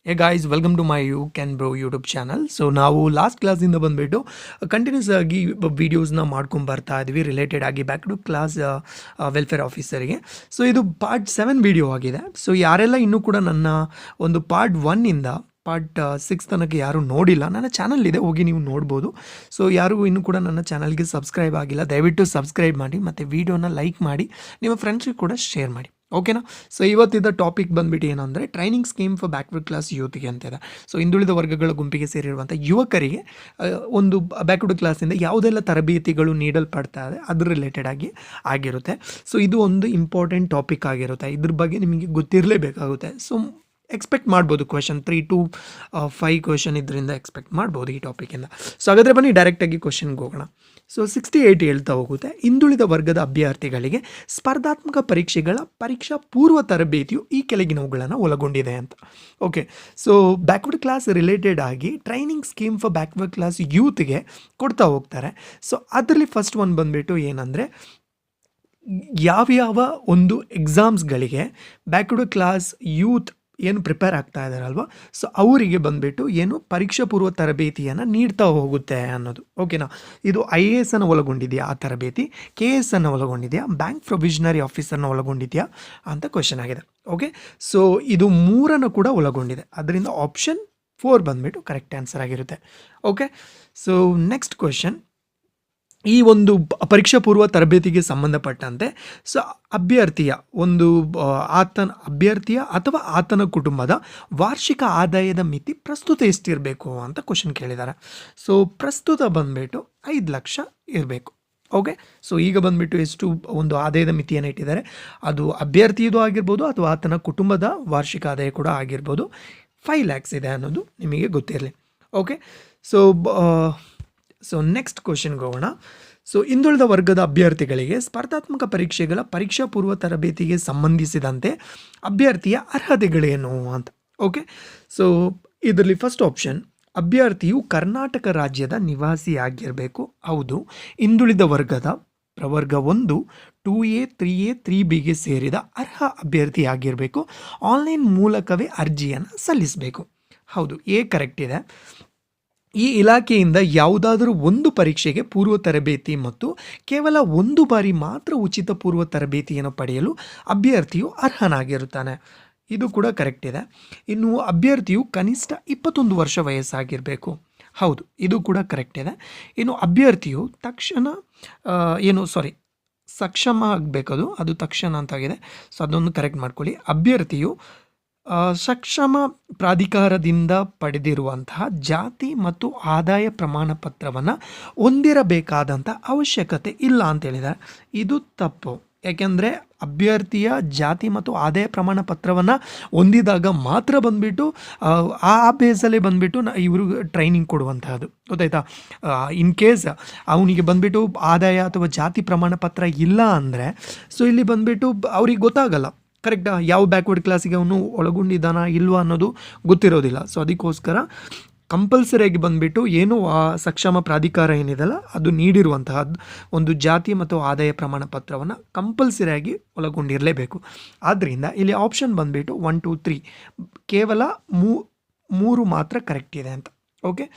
Hey guys, welcome to my you can bro YouTube channel. So ನಾವು last ಕ್ಲಾಸಿಂದ ಬಂದುಬಿಟ್ಟು continuous ಆಗಿ ವೀಡಿಯೋಸ್ನ ಮಾಡ್ಕೊಂಡು ಬರ್ತಾ ಇದ್ವಿ ರಿಲೇಟೆಡ್ ಆಗಿ ಬ್ಯಾಕ್ ಟು ಕ್ಲಾಸ್ ವೆಲ್ಫೇರ್ ಆಫೀಸರಿಗೆ. ಸೊ ಇದು ಪಾರ್ಟ್ 7 ವೀಡಿಯೋ ಆಗಿದೆ. ಸೊ ಯಾರೆಲ್ಲ ಇನ್ನೂ ಕೂಡ ನನ್ನ ಒಂದು ಪಾರ್ಟ್ 1ಇಂದ ಪಾರ್ಟ್ 6 ತನಕ ಯಾರು ನೋಡಿಲ್ಲ, ನನ್ನ ಚಾನಲ್ ಇದೆ, ಹೋಗಿ ನೀವು ನೋಡ್ಬೋದು. ಸೊ ಯಾರು ಇನ್ನೂ ಕೂಡ ನನ್ನ ಚಾನಲ್ಗೆ ಸಬ್ಸ್ಕ್ರೈಬ್ ಆಗಿಲ್ಲ, ದಯವಿಟ್ಟು ಸಬ್ಸ್ಕ್ರೈಬ್ ಮಾಡಿ ಮತ್ತು ವೀಡಿಯೋನ ಲೈಕ್ ಮಾಡಿ ನಿಮ್ಮ ಫ್ರೆಂಡ್ಸ್ಗೆ ಕೂಡ ಶೇರ್ ಮಾಡಿ, ಓಕೆನಾ. ಸೊ ಇವತ್ತಿದ್ದ ಟಾಪಿಕ್ ಬಂದ್ಬಿಟ್ಟು ಏನಂದರೆ training scheme for backward class ಯೂತ್ಗೆ ಅಂತ ಇದೆ. ಸೊ ಹಿಂದುಳಿದ ವರ್ಗಗಳ ಗುಂಪಿಗೆ ಸೇರಿರುವಂಥ ಯುವಕರಿಗೆ ಒಂದು ಬ್ಯಾಕ್ವರ್ಡ್ ಕ್ಲಾಸಿಂದ ಯಾವುದೆಲ್ಲ ತರಬೇತಿಗಳು ನೀಡಲ್ಪಡ್ತಾ ಇದೆ ಅದ್ರ ರಿಲೇಟೆಡ್ ಆಗಿ ಆಗಿರುತ್ತೆ. ಸೊ ಇದು ಒಂದು ಇಂಪಾರ್ಟೆಂಟ್ ಟಾಪಿಕ್ ಆಗಿರುತ್ತೆ, ಇದ್ರ ಬಗ್ಗೆ ನಿಮಗೆ ಗೊತ್ತಿರಲೇಬೇಕಾಗುತ್ತೆ. ಸೊ ಎಕ್ಸ್ಪೆಕ್ಟ್ ಮಾಡ್ಬೋದು ಕ್ವೆಶನ್ 3 to 5 ಕ್ವೆಶನ್ ಇದರಿಂದ ಎಕ್ಸ್ಪೆಕ್ಟ್ ಮಾಡ್ಬೋದು ಈ ಟಾಪಿಕಿಂದ. ಸೊ ಹಾಗಾದರೆ ಬನ್ನಿ ಡೈರೆಕ್ಟಾಗಿ ಕ್ವೆಶನ್ಗೆ ಹೋಗೋಣ. ಸೊ 68 ಹೇಳ್ತಾ ಹೋಗುತ್ತೆ, ಹಿಂದುಳಿದ ವರ್ಗದ ಅಭ್ಯರ್ಥಿಗಳಿಗೆ ಸ್ಪರ್ಧಾತ್ಮಕ ಪರೀಕ್ಷೆಗಳ ಪರೀಕ್ಷಾ ಪೂರ್ವ ತರಬೇತಿಯು ಈ ಕೆಳಗಿನವುಗಳನ್ನು ಒಳಗೊಂಡಿದೆ ಅಂತ. Okay, so backward class related ಆಗಿ training scheme for backward class ಯೂತ್ಗೆ ಕೊಡ್ತಾ ಹೋಗ್ತಾರೆ. ಸೊ ಅದರಲ್ಲಿ ಫಸ್ಟ್ ಒಂದು ಬಂದುಬಿಟ್ಟು ಏನಂದರೆ ಯಾವ್ಯಾವ ಒಂದು ಎಕ್ಸಾಮ್ಸ್ಗಳಿಗೆ ಬ್ಯಾಕ್ವರ್ಡ್ ಕ್ಲಾಸ್ ಯೂತ್ ಏನು ಪ್ರಿಪೇರ್ ಆಗ್ತಾ ಇದ್ದಾರಲ್ವ, ಸೊ ಅವರಿಗೆ ಬಂದುಬಿಟ್ಟು ಏನು ಪರೀಕ್ಷಾ ಪೂರ್ವ ತರಬೇತಿಯನ್ನು ನೀಡ್ತಾ ಹೋಗುತ್ತೆ ಅನ್ನೋದು. ಓಕೆನಾ, ಇದು IAS ಅನ್ನು ಒಳಗೊಂಡಿದೆಯಾ ಆ ತರಬೇತಿ, KS ಅನ್ನು ಒಳಗೊಂಡಿದೆಯಾ, ಬ್ಯಾಂಕ್ ಪ್ರೊವಿಷನರಿ ಆಫೀಸರ್ನ ಒಳಗೊಂಡಿದೆಯಾ ಅಂತ ಕ್ವೆಶನ್ ಆಗಿದೆ. ಓಕೆ, ಸೊ ಇದು 3 ಕೂಡ ಒಳಗೊಂಡಿದೆ, ಅದರಿಂದ ಆಪ್ಷನ್ 4 ಬಂದುಬಿಟ್ಟು ಕರೆಕ್ಟ್ ಆನ್ಸರ್ ಆಗಿರುತ್ತೆ. ಓಕೆ, ಸೊ ನೆಕ್ಸ್ಟ್ ಕ್ವೆಶನ್, ಈ ಒಂದು ಪರೀಕ್ಷಾ ಪೂರ್ವ ತರಬೇತಿಗೆ ಸಂಬಂಧಪಟ್ಟಂತೆ ಸೊ ಅಭ್ಯರ್ಥಿಯ ಅಥವಾ ಆತನ ಕುಟುಂಬದ ವಾರ್ಷಿಕ ಆದಾಯದ ಮಿತಿ ಪ್ರಸ್ತುತ ಎಷ್ಟಿರಬೇಕು ಅಂತ ಕ್ವಶನ್ ಕೇಳಿದ್ದಾರೆ. ಸೊ ಪ್ರಸ್ತುತ ಬಂದುಬಿಟ್ಟು 5 ಲಕ್ಷ ಇರಬೇಕು. ಓಕೆ, ಸೊ ಈಗ ಬಂದುಬಿಟ್ಟು ಎಷ್ಟು ಒಂದು ಆದಾಯದ ಮಿತಿಯನ್ನು ಇಟ್ಟಿದ್ದಾರೆ, ಅದು ಅಭ್ಯರ್ಥಿಯದು ಆಗಿರ್ಬೋದು ಅಥವಾ ಆತನ ಕುಟುಂಬದ ವಾರ್ಷಿಕ ಆದಾಯ ಕೂಡ ಆಗಿರ್ಬೋದು, 5 lakhs ಇದೆ ಅನ್ನೋದು ನಿಮಗೆ ಗೊತ್ತಿರಲಿ. ಓಕೆ, ಸೊ ನೆಕ್ಸ್ಟ್ ಕ್ವೆಶನ್ಗೆ ಹೋಗೋಣ. ಸೊ ಹಿಂದುಳಿದ ವರ್ಗದ ಅಭ್ಯರ್ಥಿಗಳಿಗೆ ಸ್ಪರ್ಧಾತ್ಮಕ ಪರೀಕ್ಷೆಗಳ ಪರೀಕ್ಷಾ ಪೂರ್ವ ತರಬೇತಿಗೆ ಸಂಬಂಧಿಸಿದಂತೆ ಅಭ್ಯರ್ಥಿಯ ಅರ್ಹತೆಗಳೇನು ಅಂತ. ಓಕೆ, ಸೊ ಇದರಲ್ಲಿ ಫಸ್ಟ್ ಆಪ್ಷನ್, ಅಭ್ಯರ್ಥಿಯು ಕರ್ನಾಟಕ ರಾಜ್ಯದ ನಿವಾಸಿಯಾಗಿರಬೇಕು. ಹೌದು, ಹಿಂದುಳಿದ ವರ್ಗದ ಪ್ರವರ್ಗ 1 2A 3A 3Bಗೆ ಸೇರಿದ ಅರ್ಹ ಅಭ್ಯರ್ಥಿಯಾಗಿರಬೇಕು. ಆನ್ಲೈನ್ ಮೂಲಕವೇ ಅರ್ಜಿಯನ್ನು ಸಲ್ಲಿಸಬೇಕು. ಹೌದು, ಎ ಕರೆಕ್ಟ್ ಇದೆ. ಈ ಇಲಾಖೆಯಿಂದ ಯಾವುದಾದರೂ ಒಂದು ಪರೀಕ್ಷೆಗೆ ಪೂರ್ವ ತರಬೇತಿ ಮತ್ತು ಕೇವಲ 1 ಬಾರಿ ಮಾತ್ರ ಉಚಿತ ಪೂರ್ವ ತರಬೇತಿಯನ್ನು ಪಡೆಯಲು ಅಭ್ಯರ್ಥಿಯು ಅರ್ಹನಾಗಿರುತ್ತಾನೆ. ಇದು ಕೂಡ ಕರೆಕ್ಟ್ ಇದೆ. ಇನ್ನು ಅಭ್ಯರ್ಥಿಯು ಕನಿಷ್ಠ 21 ವರ್ಷ ವಯಸ್ಸಾಗಿರಬೇಕು. ಹೌದು, ಇದು ಕೂಡ ಕರೆಕ್ಟ್ ಇದೆ. ಇನ್ನು ಅಭ್ಯರ್ಥಿಯು ಸಕ್ಷಮ ಆಗಬೇಕದು, ಅದು ತಕ್ಷಣ ಅಂತಾಗಿದೆ. ಸೊ ಅದೊಂದು ಕರೆಕ್ಟ್ ಮಾಡ್ಕೊಳ್ಳಿ. ಅಭ್ಯರ್ಥಿಯು ಸಕ್ಷಮ ಪ್ರಾಧಿಕಾರದಿಂದ ಪಡೆದಿರುವಂತಹ ಜಾತಿ ಮತ್ತು ಆದಾಯ ಪ್ರಮಾಣ ಪತ್ರವನ್ನು ಹೊಂದಿರಬೇಕಾದಂಥ ಅವಶ್ಯಕತೆ ಇಲ್ಲ ಅಂತೇಳಿದ್ದಾರೆ. ಇದು ತಪ್ಪು. ಯಾಕೆಂದರೆ ಅಭ್ಯರ್ಥಿಯ ಜಾತಿ ಮತ್ತು ಆದಾಯ ಪ್ರಮಾಣ ಪತ್ರವನ್ನು ಹೊಂದಿದಾಗ ಮಾತ್ರ ಬಂದುಬಿಟ್ಟು ಆ ಬೇಸಲ್ಲೇ ಬಂದುಬಿಟ್ಟು ಇವರು ಟ್ರೈನಿಂಗ್ ಕೊಡುವಂತಹದ್ದು, ಗೊತ್ತಾಯ್ತಾ. ಇನ್ ಕೇಸ್ ಅವನಿಗೆ ಬಂದುಬಿಟ್ಟು ಆದಾಯ ಅಥವಾ ಜಾತಿ ಪ್ರಮಾಣ ಪತ್ರ ಇಲ್ಲ ಅಂದರೆ ಸೊ ಇಲ್ಲಿ ಬಂದುಬಿಟ್ಟು ಅವ್ರಿಗೆ ಗೊತ್ತಾಗಲ್ಲ ಕರೆಕ್ಟಾ ಯಾವ ಬ್ಯಾಕ್ವರ್ಡ್ ಕ್ಲಾಸಿಗೆ ಅವನು ಒಳಗೊಂಡಿದ್ದಾನಾ ಇಲ್ವಾ ಅನ್ನೋದು ಗೊತ್ತಿರೋದಿಲ್ಲ. ಸೊ ಅದಕ್ಕೋಸ್ಕರ ಕಂಪಲ್ಸರಿಯಾಗಿ ಬಂದುಬಿಟ್ಟು ಏನು ಆ ಸಕ್ಷಮ ಪ್ರಾಧಿಕಾರ ಏನಿದೆಯಲ್ಲ ಅದು ನೀಡಿರುವಂತಹ ಒಂದು ಜಾತಿ ಮತ್ತು ಆದಾಯ ಪ್ರಮಾಣ ಪತ್ರವನ್ನು ಕಂಪಲ್ಸರಿಯಾಗಿ ಒಳಗೊಂಡಿರಲೇಬೇಕು. ಆದ್ದರಿಂದ ಇಲ್ಲಿ ಆಪ್ಷನ್ ಬಂದುಬಿಟ್ಟು 1 2 3 ಕೇವಲ 3 ಮಾತ್ರ ಕರೆಕ್ಟ್ ಇದೆ ಅಂತ. Okay,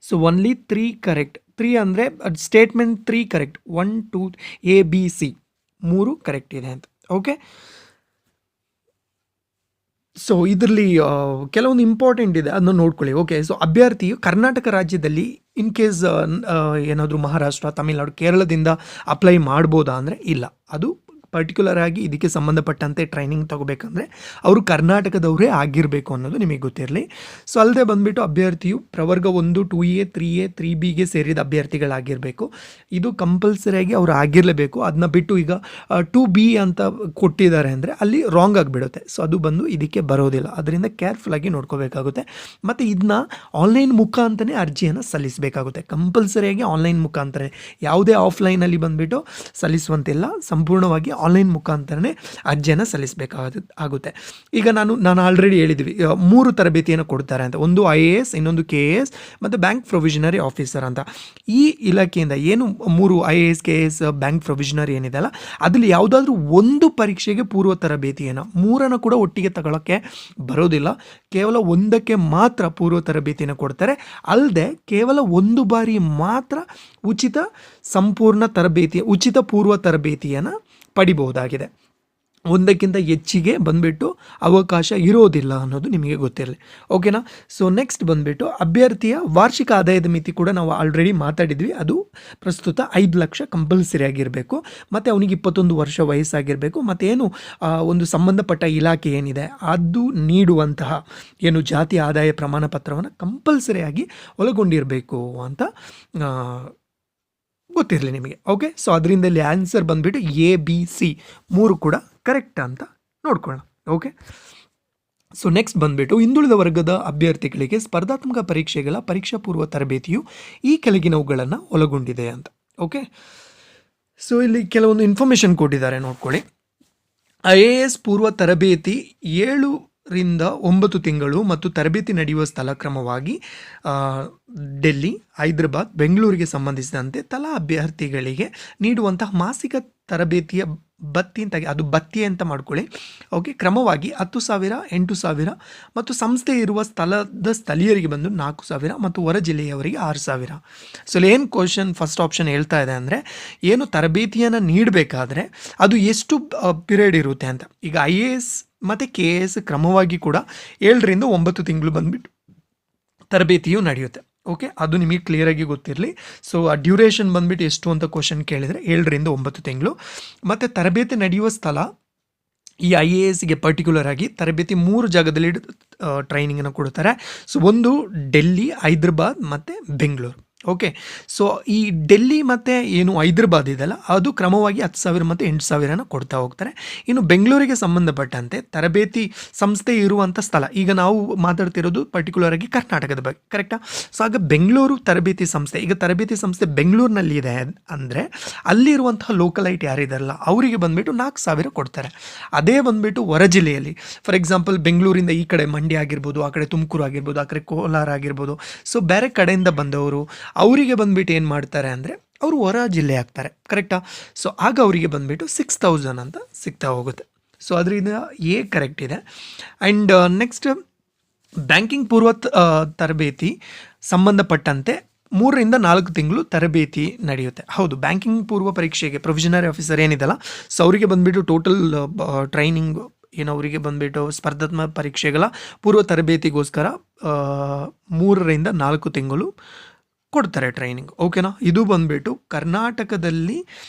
so only 3 correct. 3 ಅಂದರೆ ಸ್ಟೇಟ್ಮೆಂಟ್ 3 ಕರೆಕ್ಟ್, 1 2 ABC 3 ಕರೆಕ್ಟ್ ಇದೆ ಅಂತ. ಓಕೆ, ಸೊ ಇದರಲ್ಲಿ ಕೆಲವೊಂದು ಇಂಪಾರ್ಟೆಂಟ್ ಇದೆ, ಅದನ್ನು ನೋಡ್ಕೊಳ್ಳಿ. ಓಕೆ, ಸೊ ಅಭ್ಯರ್ಥಿಯು ಕರ್ನಾಟಕ ರಾಜ್ಯದಲ್ಲಿ ಇನ್ ಕೇಸ್ ಏನಾದರೂ ಮಹಾರಾಷ್ಟ್ರ, ತಮಿಳುನಾಡು, ಕೇರಳದಿಂದ ಅಪ್ಲೈ ಮಾಡ್ಬೋದಾ ಅಂದರೆ ಇಲ್ಲ. ಅದು ಪರ್ಟಿಕ್ಯುಲರ್ ಆಗಿ ಇದಕ್ಕೆ ಸಂಬಂಧಪಟ್ಟಂತೆ ಟ್ರೈನಿಂಗ್ ತಗೋಬೇಕಂದ್ರೆ ಅವರು ಕರ್ನಾಟಕದವರೇ ಆಗಿರಬೇಕು ಅನ್ನೋದು ನಿಮಗೆ ಗೊತ್ತಿರಲಿ. ಸೊ ಅಲ್ಲದೆ ಬಂದುಬಿಟ್ಟು ಅಭ್ಯರ್ಥಿಯು ಪ್ರವರ್ಗ 1 2A 3A 3Bಗೆ ಸೇರಿದ ಅಭ್ಯರ್ಥಿಗಳಾಗಿರಬೇಕು. ಇದು ಕಂಪಲ್ಸರಿಯಾಗಿ ಅವರು ಆಗಿರಲೇಬೇಕು. ಅದನ್ನ ಬಿಟ್ಟು ಈಗ 2B ಅಂತ ಕೊಟ್ಟಿದ್ದಾರೆ ಅಂದರೆ ಅಲ್ಲಿ ರಾಂಗ್ ಆಗಿಬಿಡುತ್ತೆ. ಸೊ ಅದು ಬಂದು ಇದಕ್ಕೆ ಬರೋದಿಲ್ಲ, ಅದರಿಂದ ಕೇರ್ಫುಲ್ಲಾಗಿ ನೋಡ್ಕೋಬೇಕಾಗುತ್ತೆ. ಮತ್ತು ಇದನ್ನ ಆನ್ಲೈನ್ ಮುಖಾಂತರನೇ ಅರ್ಜಿಯನ್ನು ಸಲ್ಲಿಸಬೇಕಾಗುತ್ತೆ. ಕಂಪಲ್ಸರಿಯಾಗಿ ಆನ್ಲೈನ್ ಮುಖಾಂತರ, ಯಾವುದೇ ಆಫ್ಲೈನಲ್ಲಿ ಬಂದುಬಿಟ್ಟು ಸಲ್ಲಿಸುವಂತಿಲ್ಲ, ಸಂಪೂರ್ಣವಾಗಿ ಆನ್ಲೈನ್ ಮುಖಾಂತರನೇ ಅರ್ಜಿಯನ್ನು ಸಲ್ಲಿಸಬೇಕಾಗುತ್ತೆ. ಈಗ ನಾನು ಆಲ್ರೆಡಿ ಹೇಳಿದ್ವಿ 3 ತರಬೇತಿಯನ್ನು ಕೊಡ್ತಾರೆ ಅಂತ. ಒಂದು IAS, ಇನ್ನೊಂದು KAS ಮತ್ತು ಬ್ಯಾಂಕ್ ಪ್ರೊವಿಷನರಿ ಆಫೀಸರ್ ಅಂತ. ಈ ಇಲಾಖೆಯಿಂದ ಏನು 3 IAS, KAS, ಬ್ಯಾಂಕ್ ಪ್ರೊವಿಷನರಿ ಏನಿದೆ ಅಲ್ಲ, ಅದರಲ್ಲಿ ಯಾವುದಾದ್ರೂ ಒಂದು ಪರೀಕ್ಷೆಗೆ ಪೂರ್ವ ತರಬೇತಿಯನ್ನು, 3 ಕೂಡ ಒಟ್ಟಿಗೆ ತಗೊಳ್ಳೋಕ್ಕೆ ಬರೋದಿಲ್ಲ. ಕೇವಲ ಒಂದಕ್ಕೆ ಮಾತ್ರ ಪೂರ್ವ ತರಬೇತಿಯನ್ನು ಕೊಡ್ತಾರೆ. ಅಲ್ಲದೆ ಕೇವಲ ಒಂದು ಬಾರಿ ಮಾತ್ರ ಉಚಿತ ಪೂರ್ವ ತರಬೇತಿಯನ್ನು ಪಡಿಬಹುದಾಗಿದೆ. ಒಂದಕ್ಕಿಂತ ಹೆಚ್ಚಿಗೆ ಬಂದುಬಿಟ್ಟು ಅವಕಾಶ ಇರೋದಿಲ್ಲ ಅನ್ನೋದು ನಿಮಗೆ ಗೊತ್ತಿರಲಿ. ಓಕೆನಾ? ಸೊ ನೆಕ್ಸ್ಟ್ ಬಂದುಬಿಟ್ಟು ಅಭ್ಯರ್ಥಿಯ ವಾರ್ಷಿಕ ಆದಾಯದ ಮಿತಿ ಕೂಡ ನಾವು ಆಲ್ರೆಡಿ ಮಾತಾಡಿದ್ವಿ. ಅದು ಪ್ರಸ್ತುತ 5 ಲಕ್ಷ ಕಂಪಲ್ಸರಿ ಆಗಿರಬೇಕು. ಮತ್ತು ಅವನಿಗೆ 21 ವರ್ಷ ವಯಸ್ಸಾಗಿರಬೇಕು. ಮತ್ತು ಏನು ಒಂದು ಸಂಬಂಧಪಟ್ಟ ಇಲಾಖೆ ಏನಿದೆ ಅದು ನೀಡುವಂತಹ ಏನು ಜಾತಿ ಆದಾಯ ಪ್ರಮಾಣ ಪತ್ರವನ್ನು ಕಂಪಲ್ಸರಿಯಾಗಿ ಒಳಗೊಂಡಿರಬೇಕು ಅಂತ ಗೊತ್ತಿರಲಿ ನಿಮಗೆ. ಓಕೆ, ಸೊ ಅದರಿಂದ ಇಲ್ಲಿ ಆನ್ಸರ್ ಬಂದುಬಿಟ್ಟು ABC 3 ಕೂಡ ಕರೆಕ್ಟ್ ಅಂತ ನೋಡ್ಕೊಳ್ಳೋಣ. ಓಕೆ, ಸೊ ನೆಕ್ಸ್ಟ್ ಬಂದುಬಿಟ್ಟು ಹಿಂದುಳಿದ ವರ್ಗದ ಅಭ್ಯರ್ಥಿಗಳಿಗೆ ಸ್ಪರ್ಧಾತ್ಮಕ ಪರೀಕ್ಷೆಗಳ ಪರೀಕ್ಷಾ ಪೂರ್ವ ತರಬೇತಿಯು ಈ ಕೆಳಗಿನವುಗಳನ್ನು ಒಳಗೊಂಡಿದೆ ಅಂತ. ಓಕೆ, ಸೊ ಇಲ್ಲಿ ಕೆಲವೊಂದು ಇನ್ಫಾರ್ಮೇಷನ್ ಕೊಟ್ಟಿದ್ದಾರೆ, ನೋಡ್ಕೊಳ್ಳಿ. IAS ಪೂರ್ವ ತರಬೇತಿ 7 ರಿಂದ 9 ತಿಂಗಳು ಮತ್ತು ತರಬೇತಿ ನಡೆಯುವ ಸ್ಥಳ ಕ್ರಮವಾಗಿ ಡೆಲ್ಲಿ, ಹೈದರಾಬಾದ್, ಬೆಂಗಳೂರಿಗೆ ಸಂಬಂಧಿಸಿದಂತೆ ತಲಾ ಅಭ್ಯರ್ಥಿಗಳಿಗೆ ನೀಡುವಂತಹ ಮಾಸಿಕ ತರಬೇತಿಯ ಬತ್ತಿ ಅಂತ ಮಾಡ್ಕೊಳ್ಳಿ. ಓಕೆ, ಕ್ರಮವಾಗಿ 10,000, 8,000 ಮತ್ತು ಸಂಸ್ಥೆ ಇರುವ ಸ್ಥಳದ ಸ್ಥಳೀಯರಿಗೆ ಬಂದು 4,000 ಮತ್ತು ಹೊರ ಜಿಲ್ಲೆಯವರಿಗೆ 6,000. ಸೊ ಏನು ಕ್ವಶನ್ ಫಸ್ಟ್ ಆಪ್ಷನ್ ಹೇಳ್ತಾ ಇದೆ ಅಂದರೆ, ಏನು ತರಬೇತಿಯನ್ನು ನೀಡಬೇಕಾದ್ರೆ ಅದು ಎಷ್ಟು ಪೀರಿಯಡ್ ಇರುತ್ತೆ ಅಂತ. ಈಗ IAS ಮತ್ತು KAS ಕ್ರಮವಾಗಿ ಕೂಡ 7 ರಿಂದ 9 ತಿಂಗಳು ಬಂದುಬಿಟ್ಟು ತರಬೇತಿಯು ನಡೆಯುತ್ತೆ. ಓಕೆ, ಅದು ನಿಮಗೆ ಕ್ಲಿಯರಾಗಿ ಗೊತ್ತಿರಲಿ. ಸೊ ಆ ಡ್ಯೂರೇಷನ್ ಬಂದುಬಿಟ್ಟು ಎಷ್ಟು ಅಂತ ಕ್ವಶನ್ ಕೇಳಿದರೆ 7 ರಿಂದ 9 ತಿಂಗಳು. ಮತ್ತು ತರಬೇತಿ ನಡೆಯುವ ಸ್ಥಳ ಈ IASಗೆ ಪರ್ಟಿಕ್ಯುಲರ್ ಆಗಿ ತರಬೇತಿ 3 ಜಾಗದಲ್ಲಿ ಟ್ರೈನಿಂಗನ್ನು ಕೊಡ್ತಾರೆ. ಸೊ ಒಂದು ಡೆಲ್ಲಿ, ಹೈದರಾಬಾದ್ ಮತ್ತು ಬೆಂಗಳೂರು. ಓಕೆ, ಸೊ ಈ ಡೆಲ್ಲಿ ಮತ್ತು ಏನು ಹೈದರಾಬಾದ್ ಇದೆಯಲ್ಲ ಅದು ಕ್ರಮವಾಗಿ 10,000 ಮತ್ತು 8,000 ಕೊಡ್ತಾ ಹೋಗ್ತಾರೆ. ಇನ್ನು ಬೆಂಗಳೂರಿಗೆ ಸಂಬಂಧಪಟ್ಟಂತೆ ತರಬೇತಿ ಸಂಸ್ಥೆ ಇರುವಂಥ ಸ್ಥಳ, ಈಗ ನಾವು ಮಾತಾಡ್ತಿರೋದು ಪರ್ಟಿಕ್ಯುಲರ್ ಆಗಿ ಕರ್ನಾಟಕದ ಬಗ್ಗೆ, ಕರೆಕ್ಟಾ? ಸೊ ಆಗ ಬೆಂಗಳೂರು ತರಬೇತಿ ಸಂಸ್ಥೆ, ಈಗ ತರಬೇತಿ ಸಂಸ್ಥೆ ಬೆಂಗಳೂರಿನಲ್ಲಿ ಇದೆ ಅಂದರೆ ಅಲ್ಲಿರುವಂತಹ ಲೋಕಲೈಟ್ ಯಾರಿದಾರಲ್ಲ ಅವರಿಗೆ ಬಂದುಬಿಟ್ಟು 4,000 ಕೊಡ್ತಾರೆ. ಅದೇ ಬಂದುಬಿಟ್ಟು ಹೊರ ಜಿಲ್ಲೆಯಲ್ಲಿ, ಫಾರ್ ಎಕ್ಸಾಂಪಲ್ ಬೆಂಗಳೂರಿಂದ ಈ ಕಡೆ ಮಂಡ್ಯ ಆಗಿರ್ಬೋದು, ಆ ಕಡೆ ತುಮಕೂರು ಆಗಿರ್ಬೋದು, ಆ ಕಡೆ ಕೋಲಾರ ಆಗಿರ್ಬೋದು, ಸೊ ಬೇರೆ ಕಡೆಯಿಂದ ಬಂದವರು ಅವರಿಗೆ ಬಂದುಬಿಟ್ಟು ಏನು ಮಾಡ್ತಾರೆ ಅಂದರೆ ಅವರು ಹೊರ ಜಿಲ್ಲೆ ಆಗ್ತಾರೆ, ಕರೆಕ್ಟಾ? ಸೊ ಆಗ ಅವರಿಗೆ ಬಂದುಬಿಟ್ಟು 6,000 ಅಂತ ಸಿಗ್ತಾ ಹೋಗುತ್ತೆ. ಸೊ ಅದರಿಂದ ಕರೆಕ್ಟ್ ಇದೆ. ಆ್ಯಂಡ್ ನೆಕ್ಸ್ಟ್ ಬ್ಯಾಂಕಿಂಗ್ ಪೂರ್ವ ತರಬೇತಿ ಸಂಬಂಧಪಟ್ಟಂತೆ 3 ರಿಂದ 4 ತಿಂಗಳು ತರಬೇತಿ ನಡೆಯುತ್ತೆ. ಹೌದು, ಬ್ಯಾಂಕಿಂಗ್ ಪೂರ್ವ ಪರೀಕ್ಷೆಗೆ ಪ್ರೊವಿಷನರಿ ಆಫೀಸರ್ ಏನಿದೆಲ್ಲ, ಸೊ ಅವರಿಗೆ ಬಂದುಬಿಟ್ಟು ಟೋಟಲ್ ಟ್ರೈನಿಂಗ್ ಏನು ಅವರಿಗೆ ಬಂದುಬಿಟ್ಟು ಸ್ಪರ್ಧಾತ್ಮಕ ಪರೀಕ್ಷೆಗಳ ಪೂರ್ವ ತರಬೇತಿಗೋಸ್ಕರ 3 ರಿಂದ 4 ತಿಂಗಳು ಕೊಡ್ತಾರೆ ಟ್ರೈನಿಂಗ್. ಓಕೆನಾ? ಇದು ಬಂದುಬಿಟ್ಟು ಕರ್ನಾಟಕದಲ್ಲಿ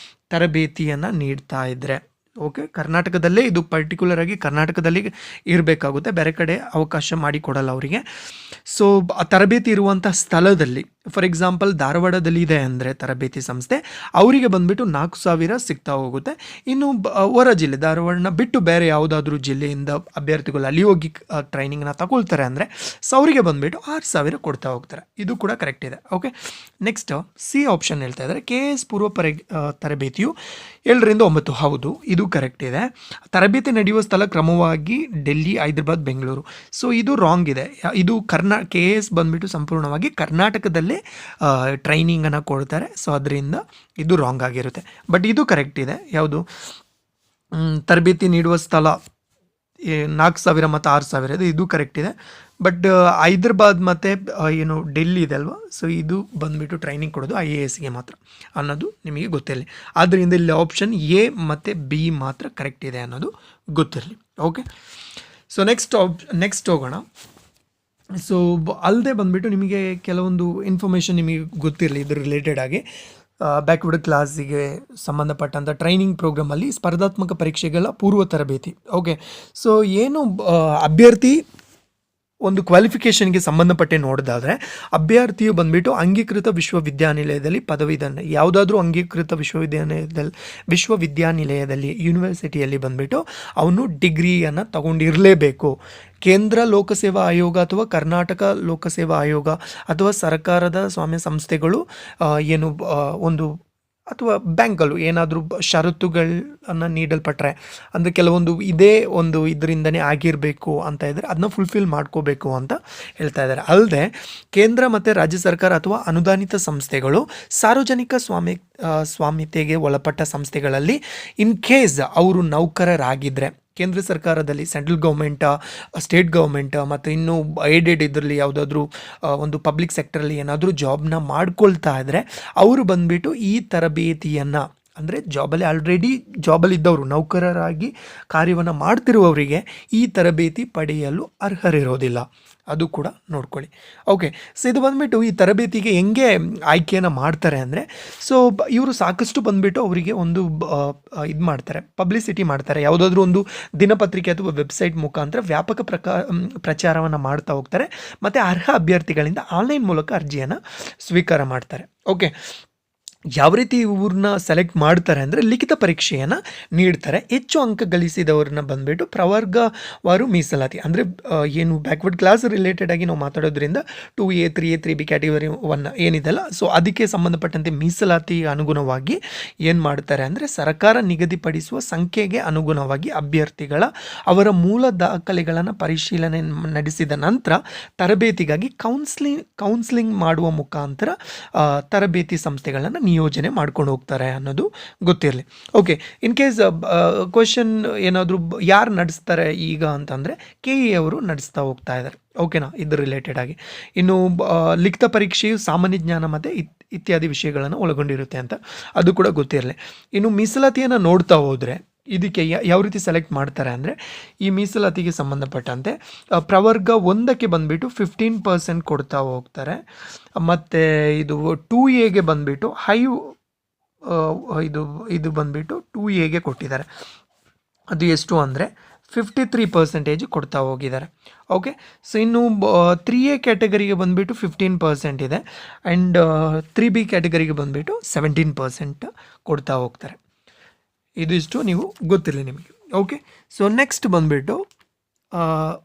ತರಬೇತಿಯನ್ನು ನೀಡ್ತಾ ಇದ್ದರೆ, ಓಕೆ, ಕರ್ನಾಟಕದಲ್ಲೇ ಇದು ಪರ್ಟಿಕ್ಯುಲರ್ ಆಗಿ ಕರ್ನಾಟಕದಲ್ಲಿ ಇರಬೇಕಾಗುತ್ತೆ, ಬೇರೆ ಕಡೆ ಅವಕಾಶ ಮಾಡಿಕೊಡಲ್ಲ ಅವರಿಗೆ. ಸೊ ತರಬೇತಿ ಇರುವಂಥ ಸ್ಥಳದಲ್ಲಿ, ಫಾರ್ ಎಕ್ಸಾಂಪಲ್ ಧಾರವಾಡದಲ್ಲಿ ಇದೆ ಅಂದರೆ ತರಬೇತಿ ಸಂಸ್ಥೆ, ಅವರಿಗೆ ಬಂದುಬಿಟ್ಟು 4,000 ಸಿಗ್ತಾ ಹೋಗುತ್ತೆ. ಇನ್ನು ಹೊರ ಜಿಲ್ಲೆ, ಧಾರವಾಡನ ಬಿಟ್ಟು ಬೇರೆ ಯಾವುದಾದ್ರೂ ಜಿಲ್ಲೆಯಿಂದ ಅಭ್ಯರ್ಥಿಗಳು ಅಲ್ಲಿ ಹೋಗಿ ಟ್ರೈನಿಂಗ್ನ ತಗೊಳ್ತಾರೆ ಅಂದರೆ ಸೊ ಅವರಿಗೆ ಬಂದುಬಿಟ್ಟು 6,000 ಕೊಡ್ತಾ ಹೋಗ್ತಾರೆ. ಇದು ಕೂಡ ಕರೆಕ್ಟ್ ಇದೆ. ಓಕೆ, ನೆಕ್ಸ್ಟ್ C ಆಪ್ಷನ್ ಹೇಳ್ತಾ ಇದ್ದಾರೆ, KAS ಪೂರ್ವ ತರಬೇತಿಯು 7 ರಿಂದ 9. ಹೌದು, ಇದು ಕರೆಕ್ಟ್ ಇದೆ. ತರಬೇತಿ ನಡೆಯುವ ಸ್ಥಳ ಕ್ರಮವಾಗಿ ಡೆಲ್ಲಿ, ಹೈದರಾಬಾದ್, ಬೆಂಗಳೂರು. ಸೊ ಇದು ರಾಂಗ್ ಇದೆ. ಇದು KAS ಬಂದುಬಿಟ್ಟು ಸಂಪೂರ್ಣವಾಗಿ ಕರ್ನಾಟಕದಲ್ಲೇ ಟ್ರೈನಿಂಗನ್ನು ಕೊಡ್ತಾರೆ. ಸೊ ಅದರಿಂದ ಇದು ರಾಂಗ್ ಆಗಿರುತ್ತೆ. ಬಟ್ ಇದು ಕರೆಕ್ಟ್ ಇದೆ. ಯಾವುದು? ತರಬೇತಿ ನೀಡುವ ಸ್ಥಳ 4,000 ಮತ್ತು 6,000 ಇದು ಕರೆಕ್ಟ್ ಇದೆ. ಬಟ್ ಹೈದರಾಬಾದ್ ಮತ್ತು ಏನು ಡೆಲ್ಲಿ ಇದೆ ಅಲ್ವಾ, ಸೊ ಇದು ಬಂದುಬಿಟ್ಟು ಟ್ರೈನಿಂಗ್ ಕೊಡೋದು IASಗೆ ಮಾತ್ರ ಅನ್ನೋದು ನಿಮಗೆ ಗೊತ್ತಿರಲಿ. ಆದ್ದರಿಂದ ಇಲ್ಲಿ ಆಪ್ಷನ್ A ಮತ್ತು B ಮಾತ್ರ ಕರೆಕ್ಟ್ ಇದೆ ಅನ್ನೋದು ಗೊತ್ತಿರಲಿ. ಓಕೆ, ಸೊ ನೆಕ್ಸ್ಟ್ ಹೋಗೋಣ. ಸೊ ಅಲ್ಲದೆ ಬಂದುಬಿಟ್ಟು ನಿಮಗೆ ಕೆಲವೊಂದು ಇನ್ಫಾರ್ಮೇಷನ್ ನಿಮಗೆ ಗೊತ್ತಿರಲಿ ಇದ್ರ ರಿಲೇಟೆಡ್ ಆಗಿ. ಬ್ಯಾಕ್ವರ್ಡ್ ಕ್ಲಾಸಿಗೆ ಸಂಬಂಧಪಟ್ಟಂಥ ಟ್ರೈನಿಂಗ್ ಪ್ರೋಗ್ರಾಮಲ್ಲಿ ಸ್ಪರ್ಧಾತ್ಮಕ ಪರೀಕ್ಷೆಗಳ ಪೂರ್ವ ತರಬೇತಿ. ಓಕೆ, ಸೊ ಏನು ಅಭ್ಯರ್ಥಿ ಒಂದು ಕ್ವಾಲಿಫಿಕೇಷನ್ಗೆ ಸಂಬಂಧಪಟ್ಟೆ ನೋಡೋದಾದರೆ ಅಭ್ಯರ್ಥಿಯು ಬಂದುಬಿಟ್ಟು ಅಂಗೀಕೃತ ವಿಶ್ವವಿದ್ಯಾನಿಲಯದಲ್ಲಿ ಪದವೀಧರ, ಯಾವುದಾದ್ರೂ ಅಂಗೀಕೃತ ವಿಶ್ವವಿದ್ಯಾನಿಲಯದಲ್ಲಿ ಯೂನಿವರ್ಸಿಟಿಯಲ್ಲಿ ಬಂದುಬಿಟ್ಟು ಅವನು ಡಿಗ್ರಿಯನ್ನು ತಗೊಂಡಿರಲೇಬೇಕು. ಕೇಂದ್ರ ಲೋಕಸೇವಾ ಆಯೋಗ ಅಥವಾ ಕರ್ನಾಟಕ ಲೋಕಸೇವಾ ಆಯೋಗ ಅಥವಾ ಸರ್ಕಾರದ ಸ್ವಾಮ್ಯ ಸಂಸ್ಥೆಗಳು ಏನು ಒಂದು ಅಥವಾ ಬ್ಯಾಂಕಲ್ಲೂ ಏನಾದರೂ ಷರತ್ತುಗಳನ್ನು ನೀಡಲ್ಪಟ್ಟರೆ, ಅಂದರೆ ಕೆಲವೊಂದು ಇದೇ ಒಂದು ಇದರಿಂದನೇ ಆಗಿರಬೇಕು ಅಂತ ಇದ್ದರೆ ಅದನ್ನ ಫುಲ್ಫಿಲ್ ಮಾಡ್ಕೋಬೇಕು ಅಂತ ಹೇಳ್ತಾ ಇದ್ದಾರೆ. ಅಲ್ಲದೆ ಕೇಂದ್ರ ಮತ್ತು ರಾಜ್ಯ ಸರ್ಕಾರ ಅಥವಾ ಅನುದಾನಿತ ಸಂಸ್ಥೆಗಳು ಸಾರ್ವಜನಿಕ ಸ್ವಾಮ್ಯತೆಗೆ ಒಳಪಟ್ಟ ಸಂಸ್ಥೆಗಳಲ್ಲಿ ಇನ್ ಕೇಸ್ ಅವರು ನೌಕರರಾಗಿದ್ದರೆ, ಕೇಂದ್ರ ಸರ್ಕಾರದಲ್ಲಿ ಸೆಂಟ್ರಲ್ ಗೌರ್ಮೆಂಟ್, ಸ್ಟೇಟ್ ಗೌರ್ಮೆಂಟ್ ಮತ್ತು ಇನ್ನೂ ಏಡೆಡ್ ಇದರಲ್ಲಿ ಯಾವುದಾದ್ರೂ ಒಂದು ಪಬ್ಲಿಕ್ ಸೆಕ್ಟರಲ್ಲಿ ಏನಾದರೂ ಜಾಬ್ನ ಮಾಡ್ಕೊಳ್ತಾ ಇದ್ದರೆ ಅವರು ಬಂದುಬಿಟ್ಟು ಈ ತರಬೇತಿಯನ್ನು, ಅಂದರೆ ಜಾಬಲ್ಲಿ ಇದ್ದವರು, ನೌಕರರಾಗಿ ಕಾರ್ಯವನ್ನು ಮಾಡ್ತಿರುವವರಿಗೆ ಈ ತರಬೇತಿ ಪಡೆಯಲು ಅರ್ಹರಿರೋದಿಲ್ಲ. ಅದು ಕೂಡ ನೋಡ್ಕೊಳ್ಳಿ. ಓಕೆ, ಸೊ ಇದು ಬಂದುಬಿಟ್ಟು ಈ ತರಬೇತಿಗೆ ಹೆಂಗೆ ಆಯ್ಕೆಯನ್ನು ಮಾಡ್ತಾರೆ ಅಂದರೆ, ಸೊ ಇವರು ಸಾಕಷ್ಟು ಬಂದುಬಿಟ್ಟು ಅವರಿಗೆ ಒಂದು ಇದು ಮಾಡ್ತಾರೆ, ಪಬ್ಲಿಸಿಟಿ ಮಾಡ್ತಾರೆ. ಯಾವುದಾದ್ರೂ ಒಂದು ದಿನಪತ್ರಿಕೆ ಅಥವಾ ವೆಬ್ಸೈಟ್ ಮುಖಾಂತರ ವ್ಯಾಪಕ ಪ್ರಚಾರವನ್ನು ಮಾಡ್ತಾ ಹೋಗ್ತಾರೆ ಮತ್ತು ಅರ್ಹ ಅಭ್ಯರ್ಥಿಗಳಿಂದ ಆನ್ಲೈನ್ ಮೂಲಕ ಅರ್ಜಿಯನ್ನು ಸ್ವೀಕಾರ ಮಾಡ್ತಾರೆ. ಓಕೆ, ಯಾವ ರೀತಿ ಇವ್ರನ್ನ ಸೆಲೆಕ್ಟ್ ಮಾಡ್ತಾರೆ ಅಂದರೆ ಲಿಖಿತ ಪರೀಕ್ಷೆಯನ್ನು ನೀಡ್ತಾರೆ. ಹೆಚ್ಚು ಅಂಕ ಗಳಿಸಿದವ್ರನ್ನ ಬಂದುಬಿಟ್ಟು ಪ್ರವರ್ಗವಾರು ಮೀಸಲಾತಿ, ಅಂದರೆ ಏನು ಬ್ಯಾಕ್ವರ್ಡ್ ಕ್ಲಾಸ್ ರಿಲೇಟೆಡ್ ಆಗಿ ನಾವು ಮಾತಾಡೋದ್ರಿಂದ 2A 3A 3B ಕ್ಯಾಟಗರಿ 1 ಏನಿದೆಲ್ಲ, ಸೊ ಅದಕ್ಕೆ ಸಂಬಂಧಪಟ್ಟಂತೆ ಮೀಸಲಾತಿ ಅನುಗುಣವಾಗಿ ಏನು ಮಾಡ್ತಾರೆ ಅಂದರೆ ಸರ್ಕಾರ ನಿಗದಿಪಡಿಸುವ ಸಂಖ್ಯೆಗೆ ಅನುಗುಣವಾಗಿ ಅಭ್ಯರ್ಥಿಗಳ ಅವರ ಮೂಲ ದಾಖಲೆಗಳನ್ನು ಪರಿಶೀಲನೆ ನಡೆಸಿದ ನಂತರ ತರಬೇತಿಗಾಗಿ ಕೌನ್ಸ್ಲಿಂಗ್ ಮಾಡುವ ಮುಖಾಂತರ ತರಬೇತಿ ಸಂಸ್ಥೆಗಳನ್ನು ನಿಯೋಜನೆ ಮಾಡ್ಕೊಂಡು ಹೋಗ್ತಾರೆ ಅನ್ನೋದು ಗೊತ್ತಿರಲಿ. ಓಕೆ, ಇನ್ ಕೇಸ್ ಕ್ವಶನ್ ಏನಾದರೂ ಯಾರು ನಡೆಸ್ತಾರೆ ಈಗ ಅಂತಂದರೆ KE ಅವರು ನಡೆಸ್ತಾ ಹೋಗ್ತಾ ಇದ್ದಾರೆ. ಓಕೆನಾ, ಇದ್ರ ರಿಲೇಟೆಡ್ ಆಗಿ. ಇನ್ನು ಲಿಖಿತ ಪರೀಕ್ಷೆಯು ಸಾಮಾನ್ಯ ಜ್ಞಾನ ಮತ್ತು ಇತ್ಯಾದಿ ವಿಷಯಗಳನ್ನು ಒಳಗೊಂಡಿರುತ್ತೆ ಅಂತ ಅದು ಕೂಡ ಗೊತ್ತಿರಲಿ. ಇನ್ನು ಮೀಸಲಾತಿಯನ್ನು ನೋಡ್ತಾ ಹೋದರೆ ಇದಕ್ಕೆ ಯಾವ ರೀತಿ ಸೆಲೆಕ್ಟ್ ಮಾಡ್ತಾರೆ ಅಂದರೆ, ಈ ಮೀಸಲಾತಿಗೆ ಸಂಬಂಧಪಟ್ಟಂತೆ ಪ್ರವರ್ಗ 1ಕ್ಕೆ ಬಂದುಬಿಟ್ಟು 15% ಕೊಡ್ತಾ ಹೋಗ್ತಾರೆ. ಮತ್ತು ಇದು 2Aಗೆ ಬಂದುಬಿಟ್ಟು ಇದು ಬಂದುಬಿಟ್ಟು 2Aಗೆ ಕೊಟ್ಟಿದ್ದಾರೆ. ಅದು ಎಷ್ಟು ಅಂದರೆ 53% ಕೊಡ್ತಾ ಹೋಗಿದ್ದಾರೆ. ಓಕೆ, ಸೊ ಇನ್ನು 3A ಕ್ಯಾಟಗರಿಗೆ ಬಂದುಬಿಟ್ಟು 15% ಇದೆ ಆ್ಯಂಡ್ 3B ಕ್ಯಾಟಗರಿಗೆ ಬಂದುಬಿಟ್ಟು 17% ಕೊಡ್ತಾ ಹೋಗ್ತಾರೆ. ಇದಿಷ್ಟು ನೀವು ಗೊತ್ತಿರಲಿ ನಿಮಗೆ. ಓಕೆ, ಸೊ ನೆಕ್ಸ್ಟ್ ಬಂದುಬಿಟ್ಟು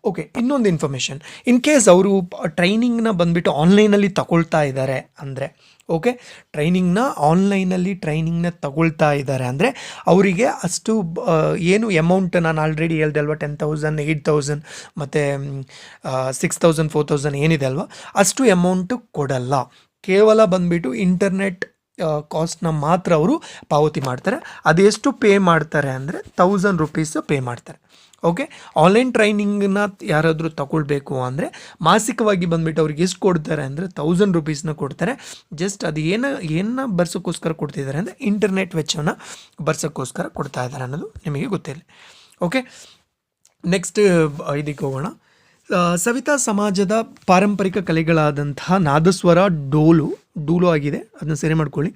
ಓಕೆ, ಇನ್ನೊಂದು ಇನ್ಫಾರ್ಮೇಷನ್, ಇನ್ ಕೇಸ್ ಅವರು ಟ್ರೈನಿಂಗ್ನ ಬಂದುಬಿಟ್ಟು ಆನ್ಲೈನಲ್ಲಿ ತಗೊಳ್ತಾ ಇದ್ದಾರೆ ಅಂದರೆ, ಓಕೆ, ಆನ್ಲೈನಲ್ಲಿ ಟ್ರೈನಿಂಗ್ನ ತಗೊಳ್ತಾ ಇದ್ದಾರೆ ಅಂದರೆ ಅವರಿಗೆ ಅಷ್ಟು ಏನು ಅಮೌಂಟ್ ನಾನು ಆಲ್ರೆಡಿ ಹೇಳ್ದೆ ಅಲ್ವಾ, 10,000 8,000 ಮತ್ತು 6,000 4,000 ಏನಿದೆ ಅಲ್ವಾ, ಅಷ್ಟು ಅಮೌಂಟು ಕೊಡಲ್ಲ. ಕೇವಲ ಬಂದುಬಿಟ್ಟು ಇಂಟರ್ನೆಟ್ ಕಾಸ್ಟ್ನ ಮಾತ್ರ ಅವರು ಪಾವತಿ ಮಾಡ್ತಾರೆ. ಅದೆಷ್ಟು ಪೇ ಮಾಡ್ತಾರೆ ಅಂದರೆ 1,000 ರೂಪೀಸ್ ಪೇ ಮಾಡ್ತಾರೆ. ಓಕೆ, ಆನ್ಲೈನ್ ಟ್ರೈನಿಂಗ್ನ ಯಾರಾದರೂ ತಗೊಳ್ಬೇಕು ಅಂದರೆ ಮಾಸಿಕವಾಗಿ ಬಂದುಬಿಟ್ಟು ಅವ್ರಿಗೆ ಎಷ್ಟು ಕೊಡ್ತಾರೆ ಅಂದರೆ 1,000 ರೂಪೀಸ್ನ ಕೊಡ್ತಾರೆ. ಜಸ್ಟ್ ಅದು ಏನನ್ನ ಬರ್ಸೋಕ್ಕೋಸ್ಕರ ಕೊಡ್ತಿದ್ದಾರೆ ಅಂದರೆ ಇಂಟರ್ನೆಟ್ ವೆಚ್ಚವನ್ನು ಬರ್ಸೋಕ್ಕೋಸ್ಕರ ಕೊಡ್ತಾ ಇದ್ದಾರೆ ಅನ್ನೋದು ನಿಮಗೆ ಗೊತ್ತಿಲ್ಲ. ಓಕೆ, ನೆಕ್ಸ್ಟ್ ಇದಕ್ಕೆ ಹೋಗೋಣ. ಸವಿತಾ ಸಮಾಜದ ಪಾರಂಪರಿಕ ಕಲೆಗಳಾದಂತಹ ನಾದಸ್ವರ, ಡೂಲು ಆಗಿದೆ, ಅದನ್ನ ಸರಿ ಮಾಡ್ಕೊಳ್ಳಿ.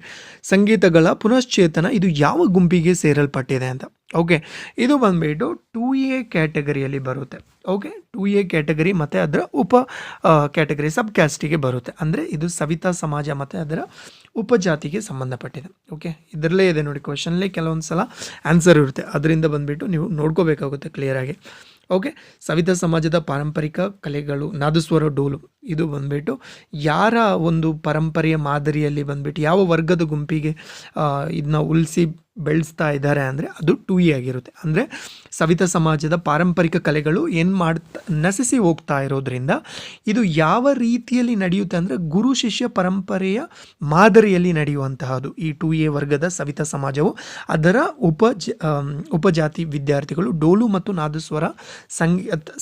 ಸಂಗೀತಗಳ ಪುನಶ್ಚೇತನ ಇದು ಯಾವ ಗುಂಪಿಗೆ ಸೇರಲ್ಪಟ್ಟಿದೆ ಅಂತ. ಓಕೆ, ಇದು ಬಂದುಬಿಟ್ಟು 2A ಕ್ಯಾಟಗರಿಯಲ್ಲಿ ಬರುತ್ತೆ. ಓಕೆ, 2A ಕ್ಯಾಟಗರಿ ಮತ್ತು ಅದರ ಉಪ ಕ್ಯಾಟಗರಿ ಸಬ್ ಕ್ಯಾಸ್ಟಿಗೆ ಬರುತ್ತೆ. ಅಂದರೆ ಇದು ಸವಿತಾ ಸಮಾಜ ಮತ್ತು ಅದರ ಉಪಜಾತಿಗೆ ಸಂಬಂಧಪಟ್ಟಿದೆ. ಓಕೆ, ಇದರಲ್ಲೇ ಇದೆ ನೋಡಿ, ಕ್ವಶನ್ಲೇ ಕೆಲವೊಂದು ಸಲ ಆನ್ಸರ್ ಇರುತ್ತೆ, ಅದರಿಂದ ಬಂದುಬಿಟ್ಟು ನೀವು ನೋಡ್ಕೋಬೇಕಾಗುತ್ತೆ ಕ್ಲಿಯರಾಗಿ. ಓಕೆ, ಸವಿತಾ ಸಮಾಜದ ಪಾರಂಪರಿಕ ಕಲೆಗಳು ನಾದಸ್ವರ, ಡೋಲು ಇದು ಬಂದುಬಿಟ್ಟು ಯಾರ ಒಂದು ಪರಂಪರೆಯ ಮಾದರಿಯಲ್ಲಿ ಬಂದುಬಿಟ್ಟು ಯಾವ ವರ್ಗದ ಗುಂಪಿಗೆ ಇದನ್ನ ಉಳಿಸಿ ಬೆಳೆಸ್ತಾ ಇದ್ದಾರೆ ಅಂದರೆ ಅದು 2A ಆಗಿರುತ್ತೆ. ಅಂದರೆ ಸವಿತಾ ಸಮಾಜದ ಪಾರಂಪರಿಕ ಕಲೆಗಳು ನಶಿಸಿ ಹೋಗ್ತಾ ಇರೋದ್ರಿಂದ ಇದು ಯಾವ ರೀತಿಯಲ್ಲಿ ನಡೆಯುತ್ತೆ ಅಂದರೆ ಗುರು ಶಿಷ್ಯ ಪರಂಪರೆಯ ಮಾದರಿಯಲ್ಲಿ ನಡೆಯುವಂತಹದ್ದು ಈ 2A ವರ್ಗದ ಸವಿತಾ ಸಮಾಜವು. ಅದರ ಉಪಜಾತಿ ವಿದ್ಯಾರ್ಥಿಗಳು ಡೋಲು ಮತ್ತು ನಾದಸ್ವರ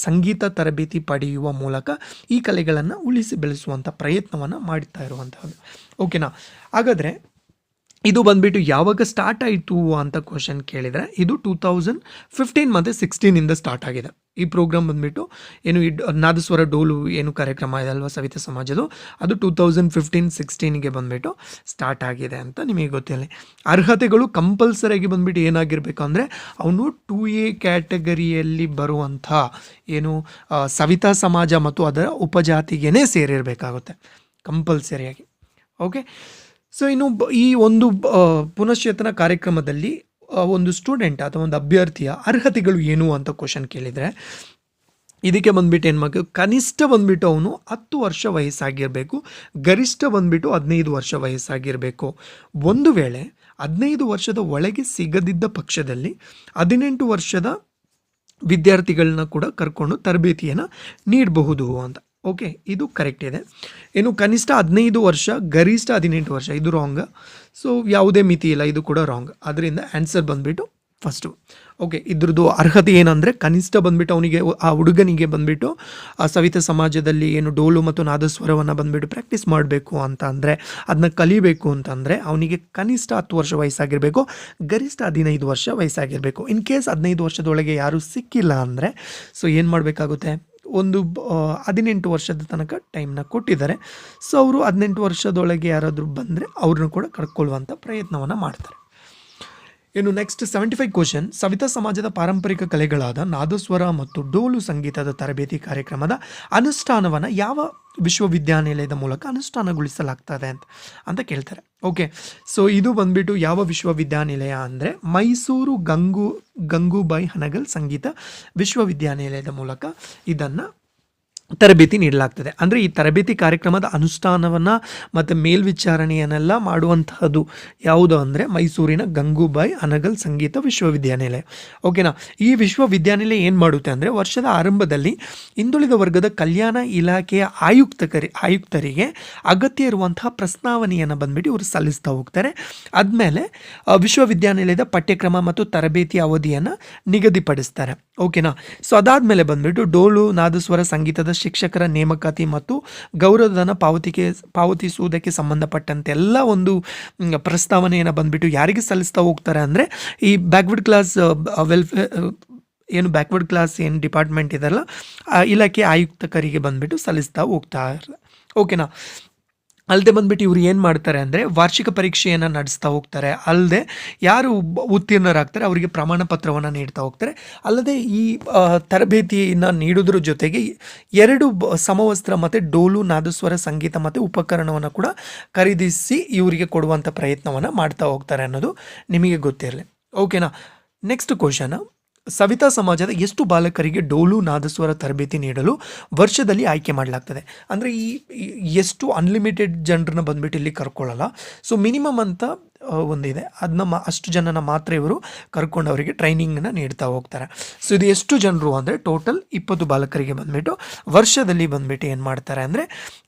ಸಂಗೀತ ತರಬೇತಿ ಪಡೆಯುವ ಮೂಲಕ ಈ ಕಲೆಗಳನ್ನು ಉಳಿಸಿ ಬೆಳೆಸುವಂಥ ಪ್ರಯತ್ನವನ್ನು ಮಾಡ್ತಾ ಇರುವಂತಹದ್ದು. ಓಕೆನಾ, ಹಾಗಾದರೆ ಇದು ಬಂದುಬಿಟ್ಟು ಯಾವಾಗ ಸ್ಟಾರ್ಟ್ ಆಯಿತು ಅಂತ ಕ್ವಶನ್ ಕೇಳಿದರೆ ಇದು 2015 ಮತ್ತು 16 ಸ್ಟಾರ್ಟ್ ಆಗಿದೆ. ಈ ಪ್ರೋಗ್ರಾಮ್ ಬಂದುಬಿಟ್ಟು ಏನು ನಾದಸ್ವರ ಡೋಲು ಏನು ಕಾರ್ಯಕ್ರಮ ಇದೆ ಅಲ್ವಾ ಸವಿತಾ ಸಮಾಜದ್ದು, ಅದು 2015-16ಗೆ ಬಂದುಬಿಟ್ಟು ಸ್ಟಾರ್ಟ್ ಆಗಿದೆ ಅಂತ ನಿಮಗೆ ಗೊತ್ತಿಲ್ಲ. ಅರ್ಹತೆಗಳು ಕಂಪಲ್ಸರಿಯಾಗಿ ಬಂದುಬಿಟ್ಟು ಏನಾಗಿರಬೇಕು ಅಂದರೆ ಅವನು 2A ಕ್ಯಾಟಗರಿಯಲ್ಲಿ ಬರುವಂಥ ಏನು ಸವಿತಾ ಸಮಾಜ ಮತ್ತು ಅದರ ಉಪಜಾತಿಗೇ ಸೇರಿರಬೇಕಾಗುತ್ತೆ ಕಂಪಲ್ಸರಿಯಾಗಿ. ಓಕೆ, ಸೊ ಇನ್ನು ಈ ಒಂದು ಪುನಶ್ಚೇತನ ಕಾರ್ಯಕ್ರಮದಲ್ಲಿ ಒಂದು ಸ್ಟೂಡೆಂಟ್ ಅಥವಾ ಒಂದು ಅಭ್ಯರ್ಥಿಯ ಅರ್ಹತೆಗಳು ಏನು ಅಂತ ಕ್ವಶನ್ ಕೇಳಿದರೆ ಇದಕ್ಕೆ ಬಂದುಬಿಟ್ಟು ಏನು ಮಾಡಬೇಕು, ಕನಿಷ್ಠ ಬಂದುಬಿಟ್ಟು ಅವನು 10 ವರ್ಷ ವಯಸ್ಸಾಗಿರಬೇಕು, ಗರಿಷ್ಠ ಬಂದುಬಿಟ್ಟು 15 ವರ್ಷ ವಯಸ್ಸಾಗಿರಬೇಕು. ಒಂದು ವೇಳೆ 15 ವರ್ಷದ ಒಳಗೆ ಸಿಗದಿದ್ದ ಪಕ್ಷದಲ್ಲಿ 18 ವರ್ಷದ ವಿದ್ಯಾರ್ಥಿಗಳನ್ನ ಕೂಡ ಕರ್ಕೊಂಡು ತರಬೇತಿಯನ್ನು ನೀಡಬಹುದು ಅಂತ. ಓಕೆ, ಇದು ಕರೆಕ್ಟ್ ಇದೆ. ಇನ್ನು ಕನಿಷ್ಠ 15 ವರ್ಷ, ಗರಿಷ್ಠ 18 ವರ್ಷ, ಇದು ರಾಂಗ್. ಸೊ ಯಾವುದೇ ಮಿತಿ ಇಲ್ಲ, ಇದು ಕೂಡ ರಾಂಗ್. ಅದರಿಂದ ಆನ್ಸರ್ ಬಂದುಬಿಟ್ಟು ಫಸ್ಟು. ಓಕೆ, ಇದ್ರದ್ದು ಅರ್ಹತೆ ಏನಂದರೆ ಕನಿಷ್ಠ ಬಂದುಬಿಟ್ಟು ಅವನಿಗೆ, ಆ ಹುಡುಗನಿಗೆ ಬಂದುಬಿಟ್ಟು ಆ ಸವಿತಾ ಸಮಾಜದಲ್ಲಿ ಏನು ಡೋಲು ಮತ್ತು ನಾದಸ್ವರವನ್ನು ಬಂದುಬಿಟ್ಟು ಪ್ರಾಕ್ಟೀಸ್ ಮಾಡಬೇಕು ಅಂತ ಅಂದರೆ, ಅದನ್ನ ಕಲಿಬೇಕು ಅಂತಂದರೆ ಅವನಿಗೆ ಕನಿಷ್ಠ 10 ವರ್ಷ ವಯಸ್ಸಾಗಿರಬೇಕು, ಗರಿಷ್ಠ 15 ವರ್ಷ ವಯಸ್ಸಾಗಿರಬೇಕು. ಇನ್ ಕೇಸ್ 15 ವರ್ಷದೊಳಗೆ ಯಾರೂ ಸಿಕ್ಕಿಲ್ಲ ಅಂದರೆ ಸೊ ಏನು ಮಾಡಬೇಕಾಗುತ್ತೆ, ಒಂದು 18 ವರ್ಷದ ತನಕ ಟೈಮ್ನ ಕೊಟ್ಟಿದ್ದಾರೆ. ಸೊ ಅವರು 18 ವರ್ಷದೊಳಗೆ ಯಾರಾದರೂ ಬಂದರೆ ಅವ್ರನ್ನ ಕೂಡ ಕರ್ಕೊಳ್ಳುವಂಥ ಪ್ರಯತ್ನವನ್ನು ಮಾಡ್ತಾರೆ. ಇನ್ನು ನೆಕ್ಸ್ಟ್ 75 ಕ್ವಶನ್. ಸವಿತಾ ಸಮಾಜದ ಪಾರಂಪರಿಕ ಕಲೆಗಳಾದ ನಾದಸ್ವರ ಮತ್ತು ಡೋಲು ಸಂಗೀತದ ತರಬೇತಿ ಕಾರ್ಯಕ್ರಮದ ಅನುಷ್ಠಾನವನ್ನು ಯಾವ ವಿಶ್ವವಿದ್ಯಾನಿಲಯದ ಮೂಲಕ ಅನುಷ್ಠಾನಗೊಳಿಸಲಾಗ್ತದೆ ಅಂತ ಕೇಳ್ತಾರೆ. ಓಕೆ, ಸೊ ಇದು ಬಂದ್ಬಿಟ್ಟು ಯಾವ ವಿಶ್ವವಿದ್ಯಾನಿಲಯ ಅಂದರೆ ಮೈಸೂರು ಗಂಗೂಬಾಯಿ ಹನಗಲ್ ಸಂಗೀತ ವಿಶ್ವವಿದ್ಯಾನಿಲಯದ ಮೂಲಕ ಇದನ್ನು ತರಬೇತಿ ನೀಡಲಾಗ್ತದೆ. ಅಂದರೆ ಈ ತರಬೇತಿ ಕಾರ್ಯಕ್ರಮದ ಅನುಷ್ಠಾನವನ್ನು ಮತ್ತು ಮೇಲ್ವಿಚಾರಣೆಯನ್ನೆಲ್ಲ ಮಾಡುವಂತಹದ್ದು ಯಾವುದು ಅಂದರೆ ಮೈಸೂರಿನ ಗಂಗೂಬಾಯಿ ಹನಗಲ್ ಸಂಗೀತ ವಿಶ್ವವಿದ್ಯಾನಿಲಯ. ಓಕೆನಾ. ಈ ವಿಶ್ವವಿದ್ಯಾನಿಲಯ ಏನು ಮಾಡುತ್ತೆ ಅಂದರೆ ವರ್ಷದ ಆರಂಭದಲ್ಲಿ ಹಿಂದುಳಿದ ವರ್ಗದ ಕಲ್ಯಾಣ ಇಲಾಖೆಯ ಆಯುಕ್ತರಿಗೆ ಅಗತ್ಯ ಇರುವಂತಹ ಪ್ರಸ್ತಾವನೆಯನ್ನು ಬಂದ್ಬಿಟ್ಟು ಇವರು ಸಲ್ಲಿಸ್ತಾ ಹೋಗ್ತಾರೆ. ಆದಮೇಲೆ ವಿಶ್ವವಿದ್ಯಾನಿಲಯದ ಪಠ್ಯಕ್ರಮ ಮತ್ತು ತರಬೇತಿ ಅವಧಿಯನ್ನು ನಿಗದಿಪಡಿಸ್ತಾರೆ. ಓಕೆನಾ. ಸೊ ಅದಾದಮೇಲೆ ಬಂದ್ಬಿಟ್ಟು ಡೋಲು ನಾದಸ್ವರ ಸಂಗೀತದ ಶಿಕ್ಷಕರ ನೇಮಕಾತಿ ಮತ್ತು ಗೌರವಧನ ಪಾವತಿಸುವುದಕ್ಕೆ ಸಂಬಂಧಪಟ್ಟಂತೆ ಎಲ್ಲ ಒಂದು ಪ್ರಸ್ತಾವನೆಯನ್ನು ಬಂದ್ಬಿಟ್ಟು ಯಾರಿಗೆ ಸಲ್ಲಿಸ್ತಾ ಹೋಗ್ತಾರೆ ಅಂದರೆ ಈ ಬ್ಯಾಕ್ವರ್ಡ್ ಕ್ಲಾಸ್ ಏನು ಡಿಪಾರ್ಟ್ಮೆಂಟ್ ಇದೆಲ್ಲ ಇಲಾಖೆ ಆಯುಕ್ತಕರಿಗೆ ಬಂದ್ಬಿಟ್ಟು ಸಲ್ಲಿಸ್ತಾ ಹೋಗ್ತಾರೆ. ಓಕೆನಾ. ಅಲ್ಲದೆ ಬಂದ್ಬಿಟ್ಟು ಇವರು ಏನು ಮಾಡ್ತಾರೆ ಅಂದರೆ ವಾರ್ಷಿಕ ಪರೀಕ್ಷೆಯನ್ನು ನಡೆಸ್ತಾ ಹೋಗ್ತಾರೆ. ಅಲ್ಲದೆ ಯಾರು ಉತ್ತೀರ್ಣರಾಗ್ತಾರೆ ಅವರಿಗೆ ಪ್ರಮಾಣ ಪತ್ರವನ್ನು ನೀಡ್ತಾ ಹೋಗ್ತಾರೆ. ಅಲ್ಲದೆ ಈ ತರಬೇತಿಯನ್ನು ನೀಡೋದ್ರ ಜೊತೆಗೆ 2 ಸಮವಸ್ತ್ರ ಮತ್ತು ಡೋಲು ನಾದಸ್ವರ ಸಂಗೀತ ಮತ್ತು ಉಪಕರಣವನ್ನು ಕೂಡ ಖರೀದಿಸಿ ಇವರಿಗೆ ಕೊಡುವಂಥ ಪ್ರಯತ್ನವನ್ನು ಮಾಡ್ತಾ ಹೋಗ್ತಾರೆ ಅನ್ನೋದು ನಿಮಗೆ ಗೊತ್ತಿರಲಿ. ಓಕೆನಾ. Next question. ಸವಿತಾ ಸಮಾಜದ ಎಷ್ಟು ಬಾಲಕರಿಗೆ ಡೋಲು ನಾದಸ್ವರ ತರಬೇತಿ ನೀಡಲು ವರ್ಷದಲ್ಲಿ ಆಯ್ಕೆ ಮಾಡಲಾಗ್ತದೆ? ಅಂದರೆ ಈ ಎಷ್ಟು ಅನ್ಲಿಮಿಟೆಡ್ ಜನರನ್ನ ಬಂದ್ಬಿಟ್ಟು ಇಲ್ಲಿ ಕರ್ಕೊಳ್ಳಲ್ಲ. ಸೊ ಮಿನಿಮಮ್ ಅಂತ ಒಂದಿದೆ, ಅದನ್ನ ಅಷ್ಟು ಜನನ ಮಾತ್ರ ಇವರು ಕರ್ಕೊಂಡು ಅವರಿಗೆ ಟ್ರೈನಿಂಗನ್ನು ನೀಡ್ತಾ ಹೋಗ್ತಾರೆ. ಸೊ ಇದು ಎಷ್ಟು ಜನರು ಅಂದರೆ ಟೋಟಲ್ 20 ಬಾಲಕರಿಗೆ ಬಂದ್ಬಿಟ್ಟು ವರ್ಷದಲ್ಲಿ ಬಂದ್ಬಿಟ್ಟು ಏನು ಮಾಡ್ತಾರೆ ಅಂದರೆ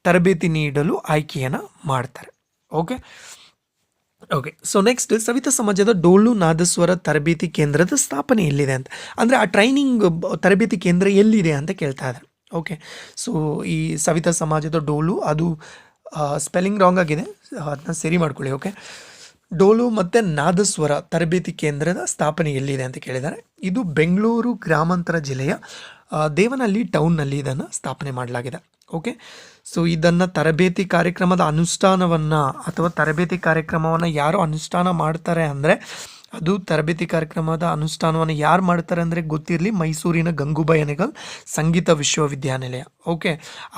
ತರಬೇತಿ ನೀಡಲು ಆಯ್ಕೆಯನ್ನು ಮಾಡ್ತಾರೆ. ಓಕೆ. ಸೊ ನೆಕ್ಸ್ಟ್ ಸವಿತಾ ಸಮಾಜದ ಡೋಲು ನಾದಸ್ವರ ತರಬೇತಿ ಕೇಂದ್ರದ ಸ್ಥಾಪನೆ ಎಲ್ಲಿದೆ ಅಂತ, ಅಂದರೆ ಆ ಟ್ರೈನಿಂಗ್ ತರಬೇತಿ ಕೇಂದ್ರ ಎಲ್ಲಿದೆ ಅಂತ ಕೇಳ್ತಾ ಇದ್ದಾರೆ. ಓಕೆ. ಸೊ ಈ ಸವಿತಾ ಸಮಾಜದ ಡೋಲು, ಅದು ಸ್ಪೆಲ್ಲಿಂಗ್ ರಾಂಗ್ ಆಗಿದೆ, ಅದನ್ನ ಸರಿ ಮಾಡ್ಕೊಳ್ಳಿ. ಓಕೆ. ಡೋಲು ಮತ್ತು ನಾದಸ್ವರ ತರಬೇತಿ ಕೇಂದ್ರದ ಸ್ಥಾಪನೆ ಎಲ್ಲಿದೆ ಅಂತ ಕೇಳಿದ್ದಾರೆ. ಇದು ಬೆಂಗಳೂರು ಗ್ರಾಮಾಂತರ ಜಿಲ್ಲೆಯ ದೇವನಹಳ್ಳಿ ಟೌನ್ನಲ್ಲಿ ಇದನ್ನು ಸ್ಥಾಪನೆ ಮಾಡಲಾಗಿದೆ. ಓಕೆ. ಸೊ ಇದನ್ನು ತರಬೇತಿ ಕಾರ್ಯಕ್ರಮದ ಅನುಷ್ಠಾನವನ್ನು ಅಥವಾ ತರಬೇತಿ ಕಾರ್ಯಕ್ರಮವನ್ನು ಯಾರು ಅನುಷ್ಠಾನ ಮಾಡ್ತಾರೆ ಅಂದರೆ ಅದು ತರಬೇತಿ ಕಾರ್ಯಕ್ರಮದ ಅನುಷ್ಠಾನವನ್ನು ಯಾರು ಮಾಡ್ತಾರೆ ಅಂದರೆ ಗೊತ್ತಿರಲಿ, ಮೈಸೂರಿನ ಗಂಗೂಬಾಯಿ ಹನಗಲ್ ಸಂಗೀತ ವಿಶ್ವವಿದ್ಯಾನಿಲಯ. ಓಕೆ.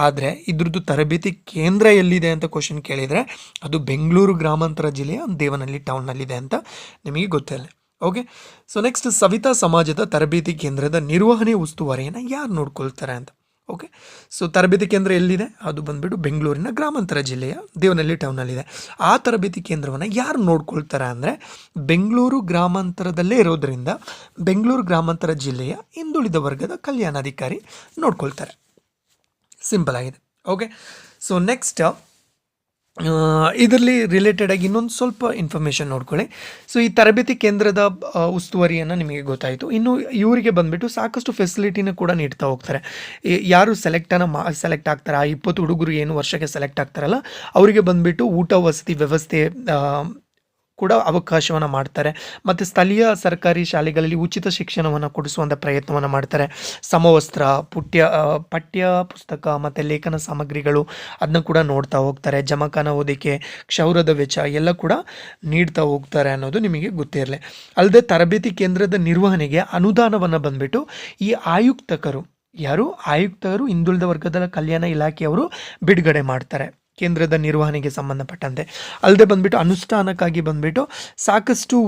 ಆದರೆ ಇದ್ರದ್ದು ತರಬೇತಿ ಕೇಂದ್ರ ಎಲ್ಲಿದೆ ಅಂತ ಕ್ವಶನ್ ಕೇಳಿದರೆ ಅದು ಬೆಂಗಳೂರು ಗ್ರಾಮಾಂತರ ಜಿಲ್ಲೆಯ ದೇವನಹಳ್ಳಿ ಟೌನ್ನಲ್ಲಿದೆ ಅಂತ ನಿಮಗೆ ಗೊತ್ತಿರಲಿ. ಓಕೆ. ಸೊ ನೆಕ್ಸ್ಟ್ ಸವಿತಾ ಸಮಾಜದ ತರಬೇತಿ ಕೇಂದ್ರದ ನಿರ್ವಹಣೆ ಉಸ್ತುವಾರಿಯನ್ನು ಯಾರು ನೋಡ್ಕೊಳ್ತಾರೆ ಅಂತ. ಓಕೆ. ಸೊ ತರಬೇತಿ ಕೇಂದ್ರ ಎಲ್ಲಿದೆ? ಅದು ಬಂದ್ಬಿಟ್ಟು ಬೆಂಗಳೂರಿನ ಗ್ರಾಮಾಂತರ ಜಿಲ್ಲೆಯ ದೇವನಹಳ್ಳಿ ಟೌನ್ನಲ್ಲಿದೆ. ಆ ತರಬೇತಿ ಕೇಂದ್ರವನ್ನು ಯಾರು ನೋಡ್ಕೊಳ್ತಾರೆ ಅಂದರೆ ಬೆಂಗಳೂರು ಗ್ರಾಮಾಂತರದಲ್ಲೇ ಇರೋದರಿಂದ ಬೆಂಗಳೂರು ಗ್ರಾಮಾಂತರ ಜಿಲ್ಲೆಯ ಹಿಂದುಳಿದ ವರ್ಗದ ಕಲ್ಯಾಣಾಧಿಕಾರಿ ನೋಡ್ಕೊಳ್ತಾರೆ. ಸಿಂಪಲ್ ಆಗಿದೆ. ಓಕೆ. ಸೊ ನೆಕ್ಸ್ಟ್ ಇದರಲ್ಲಿ ರಿಲೇಟೆಡ್ ಆಗಿ ಇನ್ನೊಂದು ಸ್ವಲ್ಪ ಇನ್ಫಾರ್ಮೇಷನ್ ನೋಡ್ಕೊಳ್ಳಿ. ಸೊ ಈ ತರಬೇತಿ ಕೇಂದ್ರದ ಉಸ್ತುವಾರಿಯನ್ನು ನಿಮಗೆ ಗೊತ್ತಾಯಿತು. ಇನ್ನು ಇವರಿಗೆ ಬಂದುಬಿಟ್ಟು ಸಾಕಷ್ಟು ಫೆಸಿಲಿಟಿನ ಕೂಡ ನೀಡ್ತಾ ಹೋಗ್ತಾರೆ. ಯಾರು ಸೆಲೆಕ್ಟ್ ಆಗ್ತಾರೆ, ಆ 20 ಹುಡುಗರು ಏನು ವರ್ಷಕ್ಕೆ ಸೆಲೆಕ್ಟ್ ಆಗ್ತಾರಲ್ಲ ಅವರಿಗೆ ಬಂದುಬಿಟ್ಟು ಊಟ ವಸತಿ ವ್ಯವಸ್ಥೆ ಕೂಡ ಅವಕಾಶವನ್ನು ಮಾಡ್ತಾರೆ. ಮತ್ತು ಸ್ಥಳೀಯ ಸರ್ಕಾರಿ ಶಾಲೆಗಳಲ್ಲಿ ಉಚಿತ ಶಿಕ್ಷಣವನ್ನು ಕೊಡಿಸುವಂಥ ಪ್ರಯತ್ನವನ್ನು ಮಾಡ್ತಾರೆ. ಸಮವಸ್ತ್ರ, ಪಠ್ಯ ಪುಸ್ತಕ ಮತ್ತು ಲೇಖನ ಸಾಮಗ್ರಿಗಳು ಅದನ್ನ ಕೂಡ ನೋಡ್ತಾ ಹೋಗ್ತಾರೆ. ಜಮಖಾನ ಓದಿಕೆ, ಕ್ಷೌರದ ವೆಚ್ಚ ಎಲ್ಲ ಕೂಡ ನೀಡ್ತಾ ಹೋಗ್ತಾರೆ ಅನ್ನೋದು ನಿಮಗೆ ಗೊತ್ತಿರಲಿ. ಅಲ್ಲದೆ ತರಬೇತಿ ಕೇಂದ್ರದ ನಿರ್ವಹಣೆಗೆ ಅನುದಾನವನ್ನು ಬಂದ್ಬಿಟ್ಟು ಈ ಆಯುಕ್ತರು ಹಿಂದುಳಿದ ವರ್ಗದ ಕಲ್ಯಾಣ ಇಲಾಖೆಯವರು ಬಿಡುಗಡೆ ಮಾಡ್ತಾರೆ. ಕೇಂದ್ರದ ನಿರ್ವಹಣೆಗೆ ಸಂಬಂಧಪಟ್ಟಂತೆ. ಅಲ್ಲದೆ ಬಂದ್ಬಿಟ್ಟು ಅನುಷ್ಠಾನಕ್ಕಾಗಿ ಬಂದ್ಬಿಟ್ಟು ಸಾಕಷ್ಟು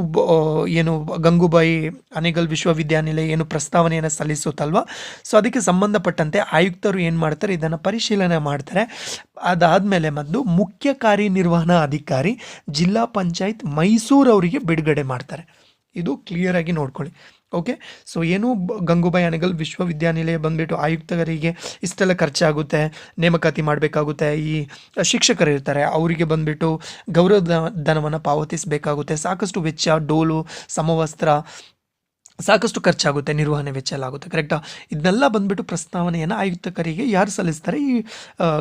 ಏನು ಗಂಗೂಬಾಯಿ ಅನೆಗಲ್ ವಿಶ್ವವಿದ್ಯಾನಿಲಯ ಏನು ಪ್ರಸ್ತಾವನೆಯನ್ನು ಸಲ್ಲಿಸುತ್ತಲ್ವ, ಸೊ ಅದಕ್ಕೆ ಸಂಬಂಧಪಟ್ಟಂತೆ ಆಯುಕ್ತರು ಏನು ಮಾಡ್ತಾರೆ, ಇದನ್ನು ಪರಿಶೀಲನೆ ಮಾಡ್ತಾರೆ. ಅದಾದಮೇಲೆ ಮತ್ತು ಮುಖ್ಯ ಕಾರ್ಯನಿರ್ವಹಣಾ ಅಧಿಕಾರಿ ಜಿಲ್ಲಾ ಪಂಚಾಯತ್ ಮೈಸೂರು ಅವರಿಗೆ ಬಿಡುಗಡೆ ಮಾಡ್ತಾರೆ. ಇದು ಕ್ಲಿಯರ್ ಆಗಿ ನೋಡ್ಕೊಳ್ಳಿ. ಓಕೆ, ಸೊ ಏನು ಗಂಗೂಬಾಯಿ ಅನೆಗಲ್ ವಿಶ್ವವಿದ್ಯಾನಿಲಯ ಬಂದ್ಬಿಟ್ಟು ಆಯುಕ್ತರಿಗೆ ಇಷ್ಟೆಲ್ಲ ಖರ್ಚಾಗುತ್ತೆ, ನೇಮಕಾತಿ ಮಾಡಬೇಕಾಗುತ್ತೆ, ಈ ಶಿಕ್ಷಕರು ಇರ್ತಾರೆ ಅವರಿಗೆ ಬಂದ್ಬಿಟ್ಟು ಗೌರವ ಧನವನ್ನು ಪಾವತಿಸಬೇಕಾಗುತ್ತೆ, ಸಾಕಷ್ಟು ವೆಚ್ಚ, ಡೋಲು, ಸಮವಸ್ತ್ರ, ಸಾಕಷ್ಟು ಖರ್ಚಾಗುತ್ತೆ, ನಿರ್ವಹಣೆ ವೆಚ್ಚ ಎಲ್ಲ ಆಗುತ್ತೆ. ಕರೆಕ್ಟಾ? ಇದನ್ನೆಲ್ಲ ಬಂದ್ಬಿಟ್ಟು ಪ್ರಸ್ತಾವನೆಯನ್ನು ಆಯುಕ್ತಕರಿಗೆ ಯಾರು ಸಲ್ಲಿಸ್ತಾರೆ? ಈ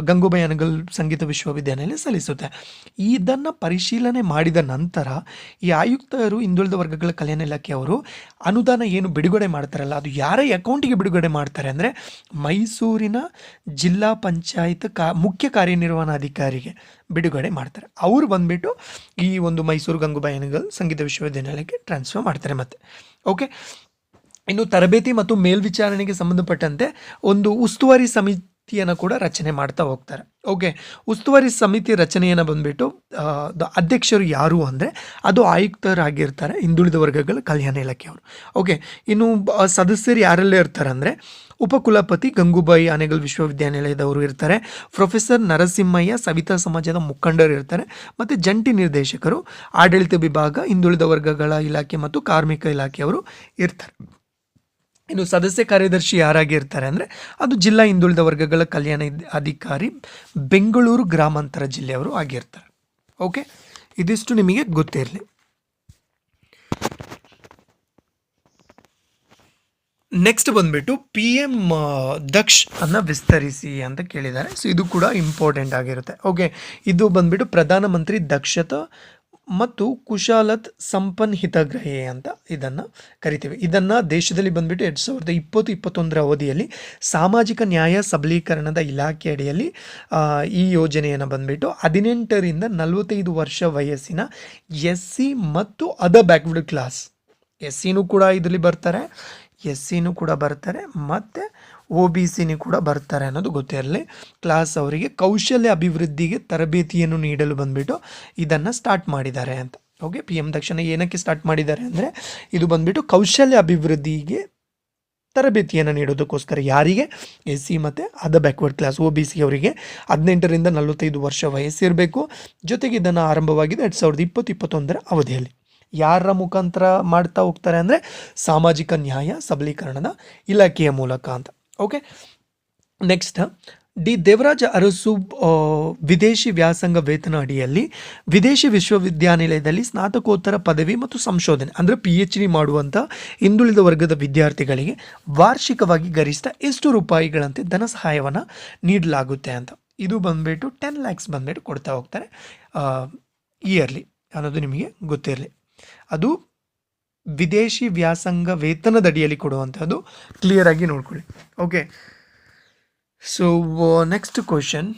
ಗಂಗೂಬಾಯಿ ಅನೆಗಲ್ ಸಂಗೀತ ವಿಶ್ವವಿದ್ಯಾನಿಲಯ ಸಲ್ಲಿಸುತ್ತೆ. ಇದನ್ನು ಪರಿಶೀಲನೆ ಮಾಡಿದ ನಂತರ ಈ ಆಯುಕ್ತರು ಹಿಂದುಳಿದ ವರ್ಗಗಳ ಕಲ್ಯಾಣ ಇಲಾಖೆಯವರು ಅನುದಾನ ಏನು ಬಿಡುಗಡೆ ಮಾಡ್ತಾರಲ್ಲ, ಅದು ಯಾರ ಅಕೌಂಟಿಗೆ ಬಿಡುಗಡೆ ಮಾಡ್ತಾರೆ ಅಂದರೆ ಮೈಸೂರಿನ ಜಿಲ್ಲಾ ಪಂಚಾಯತ್ ಮುಖ್ಯ ಕಾರ್ಯನಿರ್ವಹಣಾಧಿಕಾರಿಗೆ ಬಿಡುಗಡೆ ಮಾಡ್ತಾರೆ. ಅವರು ಬಂದ್ಬಿಟ್ಟು ಈ ಒಂದು ಮೈಸೂರು ಗಂಗೂಬಾಯಿ ಅನೆಗಲ್ ಸಂಗೀತ ವಿಶ್ವವಿದ್ಯಾನಿಲಯಕ್ಕೆ ಟ್ರಾನ್ಸ್ಫರ್ ಮಾಡ್ತಾರೆ. ಮತ್ತೆ ಓಕೆ, ಇನ್ನು ತರಬೇತಿ ಮತ್ತು ಮೇಲ್ವಿಚಾರಣೆಗೆ ಸಂಬಂಧಪಟ್ಟಂತೆ ಒಂದು ಉಸ್ತುವಾರಿ ಸಮಿತಿಯನ್ನು ಕೂಡ ರಚನೆ ಮಾಡ್ತಾ ಹೋಗ್ತಾರೆ. ಓಕೆ, ಉಸ್ತುವಾರಿ ಸಮಿತಿ ರಚನೆಯನ್ನು ಬಂದ್ಬಿಟ್ಟು ಅಧ್ಯಕ್ಷರು ಯಾರು ಅಂದರೆ ಅದು ಆಯುಕ್ತರಾಗಿರ್ತಾರೆ, ಹಿಂದುಳಿದ ವರ್ಗಗಳ ಕಲ್ಯಾಣ ಇಲಾಖೆಯವರು. ಓಕೆ, ಇನ್ನು ಸದಸ್ಯರು ಯಾರೆಲ್ಲ ಇರ್ತಾರೆ ಅಂದರೆ ಉಪಕುಲಪತಿ ಗಂಗೂಬಾಯಿ ಅನೆಗಲ್ ವಿಶ್ವವಿದ್ಯಾನಿಲಯದವರು ಇರ್ತಾರೆ, ಪ್ರೊಫೆಸರ್ ನರಸಿಂಹಯ್ಯ ಸವಿತಾ ಸಮಾಜದ ಮುಖಂಡರು ಇರ್ತಾರೆ, ಮತ್ತು ಜಂಟಿ ನಿರ್ದೇಶಕರು ಆಡಳಿತ ವಿಭಾಗ ಹಿಂದುಳಿದ ವರ್ಗಗಳ ಇಲಾಖೆ ಮತ್ತು ಕಾರ್ಮಿಕ ಇಲಾಖೆಯವರು ಇರ್ತಾರೆ. ಇನ್ನು ಸದಸ್ಯ ಕಾರ್ಯದರ್ಶಿ ಯಾರಾಗಿರ್ತಾರೆ ಅಂದರೆ ಅದು ಜಿಲ್ಲಾ ಹಿಂದುಳಿದ ವರ್ಗಗಳ ಕಲ್ಯಾಣ ಅಧಿಕಾರಿ ಬೆಂಗಳೂರು ಗ್ರಾಮಾಂತರ ಜಿಲ್ಲೆಯವರು ಆಗಿರ್ತಾರೆ. ಓಕೆ, ಇದಿಷ್ಟು ನಿಮಗೆ ಗೊತ್ತಿರಲಿ. ನೆಕ್ಸ್ಟ್ ಬಂದ್ಬಿಟ್ಟು PM ದಕ್ಷ್ ಅನ್ನು ವಿಸ್ತರಿಸಿ ಅಂತ ಕೇಳಿದ್ದಾರೆ. ಸೊ ಇದು ಕೂಡ ಇಂಪಾರ್ಟೆಂಟ್ ಆಗಿರುತ್ತೆ. ಓಕೆ, ಇದು ಬಂದ್ಬಿಟ್ಟು ಪ್ರಧಾನಮಂತ್ರಿ ದಕ್ಷತಾ ಮತ್ತು ಕುಶಾಲತ್ ಸಂಪನ್ ಹಿತಗ್ರಹಿ ಅಂತ ಇದನ್ನು ಕರಿತೀವಿ. ಇದನ್ನು ದೇಶದಲ್ಲಿ ಬಂದ್ಬಿಟ್ಟು 2020-21 ಅವಧಿಯಲ್ಲಿ ಸಾಮಾಜಿಕ ನ್ಯಾಯ ಸಬಲೀಕರಣದ ಇಲಾಖೆ ಅಡಿಯಲ್ಲಿ ಈ ಯೋಜನೆಯನ್ನು ಬಂದ್ಬಿಟ್ಟು 18ರಿಂದ 45 ವರ್ಷ ವಯಸ್ಸಿನ SC ಮತ್ತು ಅದರ್ ಬ್ಯಾಕ್ವರ್ಡ್ ಕ್ಲಾಸ್, SCನೂ ಕೂಡ ಇದರಲ್ಲಿ ಬರ್ತಾರೆ, SCನೂ ಕೂಡ ಬರ್ತಾರೆ, ಮತ್ತು OBCನೂ ಕೂಡ ಬರ್ತಾರೆ ಅನ್ನೋದು ಗೊತ್ತಿರಲಿ. ಕ್ಲಾಸ್ ಅವರಿಗೆ ಕೌಶಲ್ಯ ಅಭಿವೃದ್ಧಿಗೆ ತರಬೇತಿಯನ್ನು ನೀಡಲು ಬಂದ್ಬಿಟ್ಟು ಇದನ್ನು ಸ್ಟಾರ್ಟ್ ಮಾಡಿದ್ದಾರೆ ಅಂತ. ಓಕೆ, PM ದಕ್ಷಿಣ ಏನಕ್ಕೆ ಸ್ಟಾರ್ಟ್ ಮಾಡಿದ್ದಾರೆ ಅಂದರೆ ಇದು ಬಂದ್ಬಿಟ್ಟು ಕೌಶಲ್ಯ ಅಭಿವೃದ್ಧಿಗೆ ತರಬೇತಿಯನ್ನು ನೀಡೋದಕ್ಕೋಸ್ಕರ. ಯಾರಿಗೆ? SC ಮತ್ತು ಅದರ್ ಬ್ಯಾಕ್ವರ್ಡ್ ಕ್ಲಾಸ್ OBC ಅವರಿಗೆ 18ರಿಂದ 45 ವರ್ಷ ವಯಸ್ಸಿರಬೇಕು. ಜೊತೆಗೆ ಇದನ್ನು ಆರಂಭವಾಗಿದೆ 2020-21 ಅವಧಿಯಲ್ಲಿ. ಯಾರ ಮುಖಾಂತರ ಮಾಡ್ತಾ ಹೋಗ್ತಾರೆ ಅಂದರೆ ಸಾಮಾಜಿಕ ನ್ಯಾಯ ಸಬಲೀಕರಣದ ಇಲಾಖೆಯ ಮೂಲಕ ಅಂತ. ಓಕೆ, ನೆಕ್ಸ್ಟ್ ದೇವರಾಜ ಅರಸು ವಿದೇಶಿ ವ್ಯಾಸಂಗ ವೇತನ ಅಡಿಯಲ್ಲಿ ವಿದೇಶಿ ವಿಶ್ವವಿದ್ಯಾನಿಲಯದಲ್ಲಿ ಸ್ನಾತಕೋತ್ತರ ಪದವಿ ಮತ್ತು ಸಂಶೋಧನೆ ಅಂದರೆ PhD ಮಾಡುವಂಥ ಹಿಂದುಳಿದ ವರ್ಗದ ವಿದ್ಯಾರ್ಥಿಗಳಿಗೆ ವಾರ್ಷಿಕವಾಗಿ ಗರಿಷ್ಠ ಎಷ್ಟು ರೂಪಾಯಿಗಳಂತೆ ಧನ ಸಹಾಯವನ್ನು ನೀಡಲಾಗುತ್ತೆ ಅಂತ. ಇದು ಬಂದ್ಬಿಟ್ಟು 10 lakhs ಬಂದ್ಬಿಟ್ಟು ಕೊಡ್ತಾ ಹೋಗ್ತಾರೆ ಇಯರ್ಲಿ ಅನ್ನೋದು ನಿಮಗೆ ಗೊತ್ತಿರಲಿ. ಅದು ವಿದೇಶಿ ವ್ಯಾಸಂಗ ವೇತನದ ಅಡಿಯಲ್ಲಿ ಕೊಡುವಂಥದ್ದು, ಕ್ಲಿಯರ್ ಆಗಿ ನೋಡ್ಕೊಳ್ಳಿ. Okay, so next question,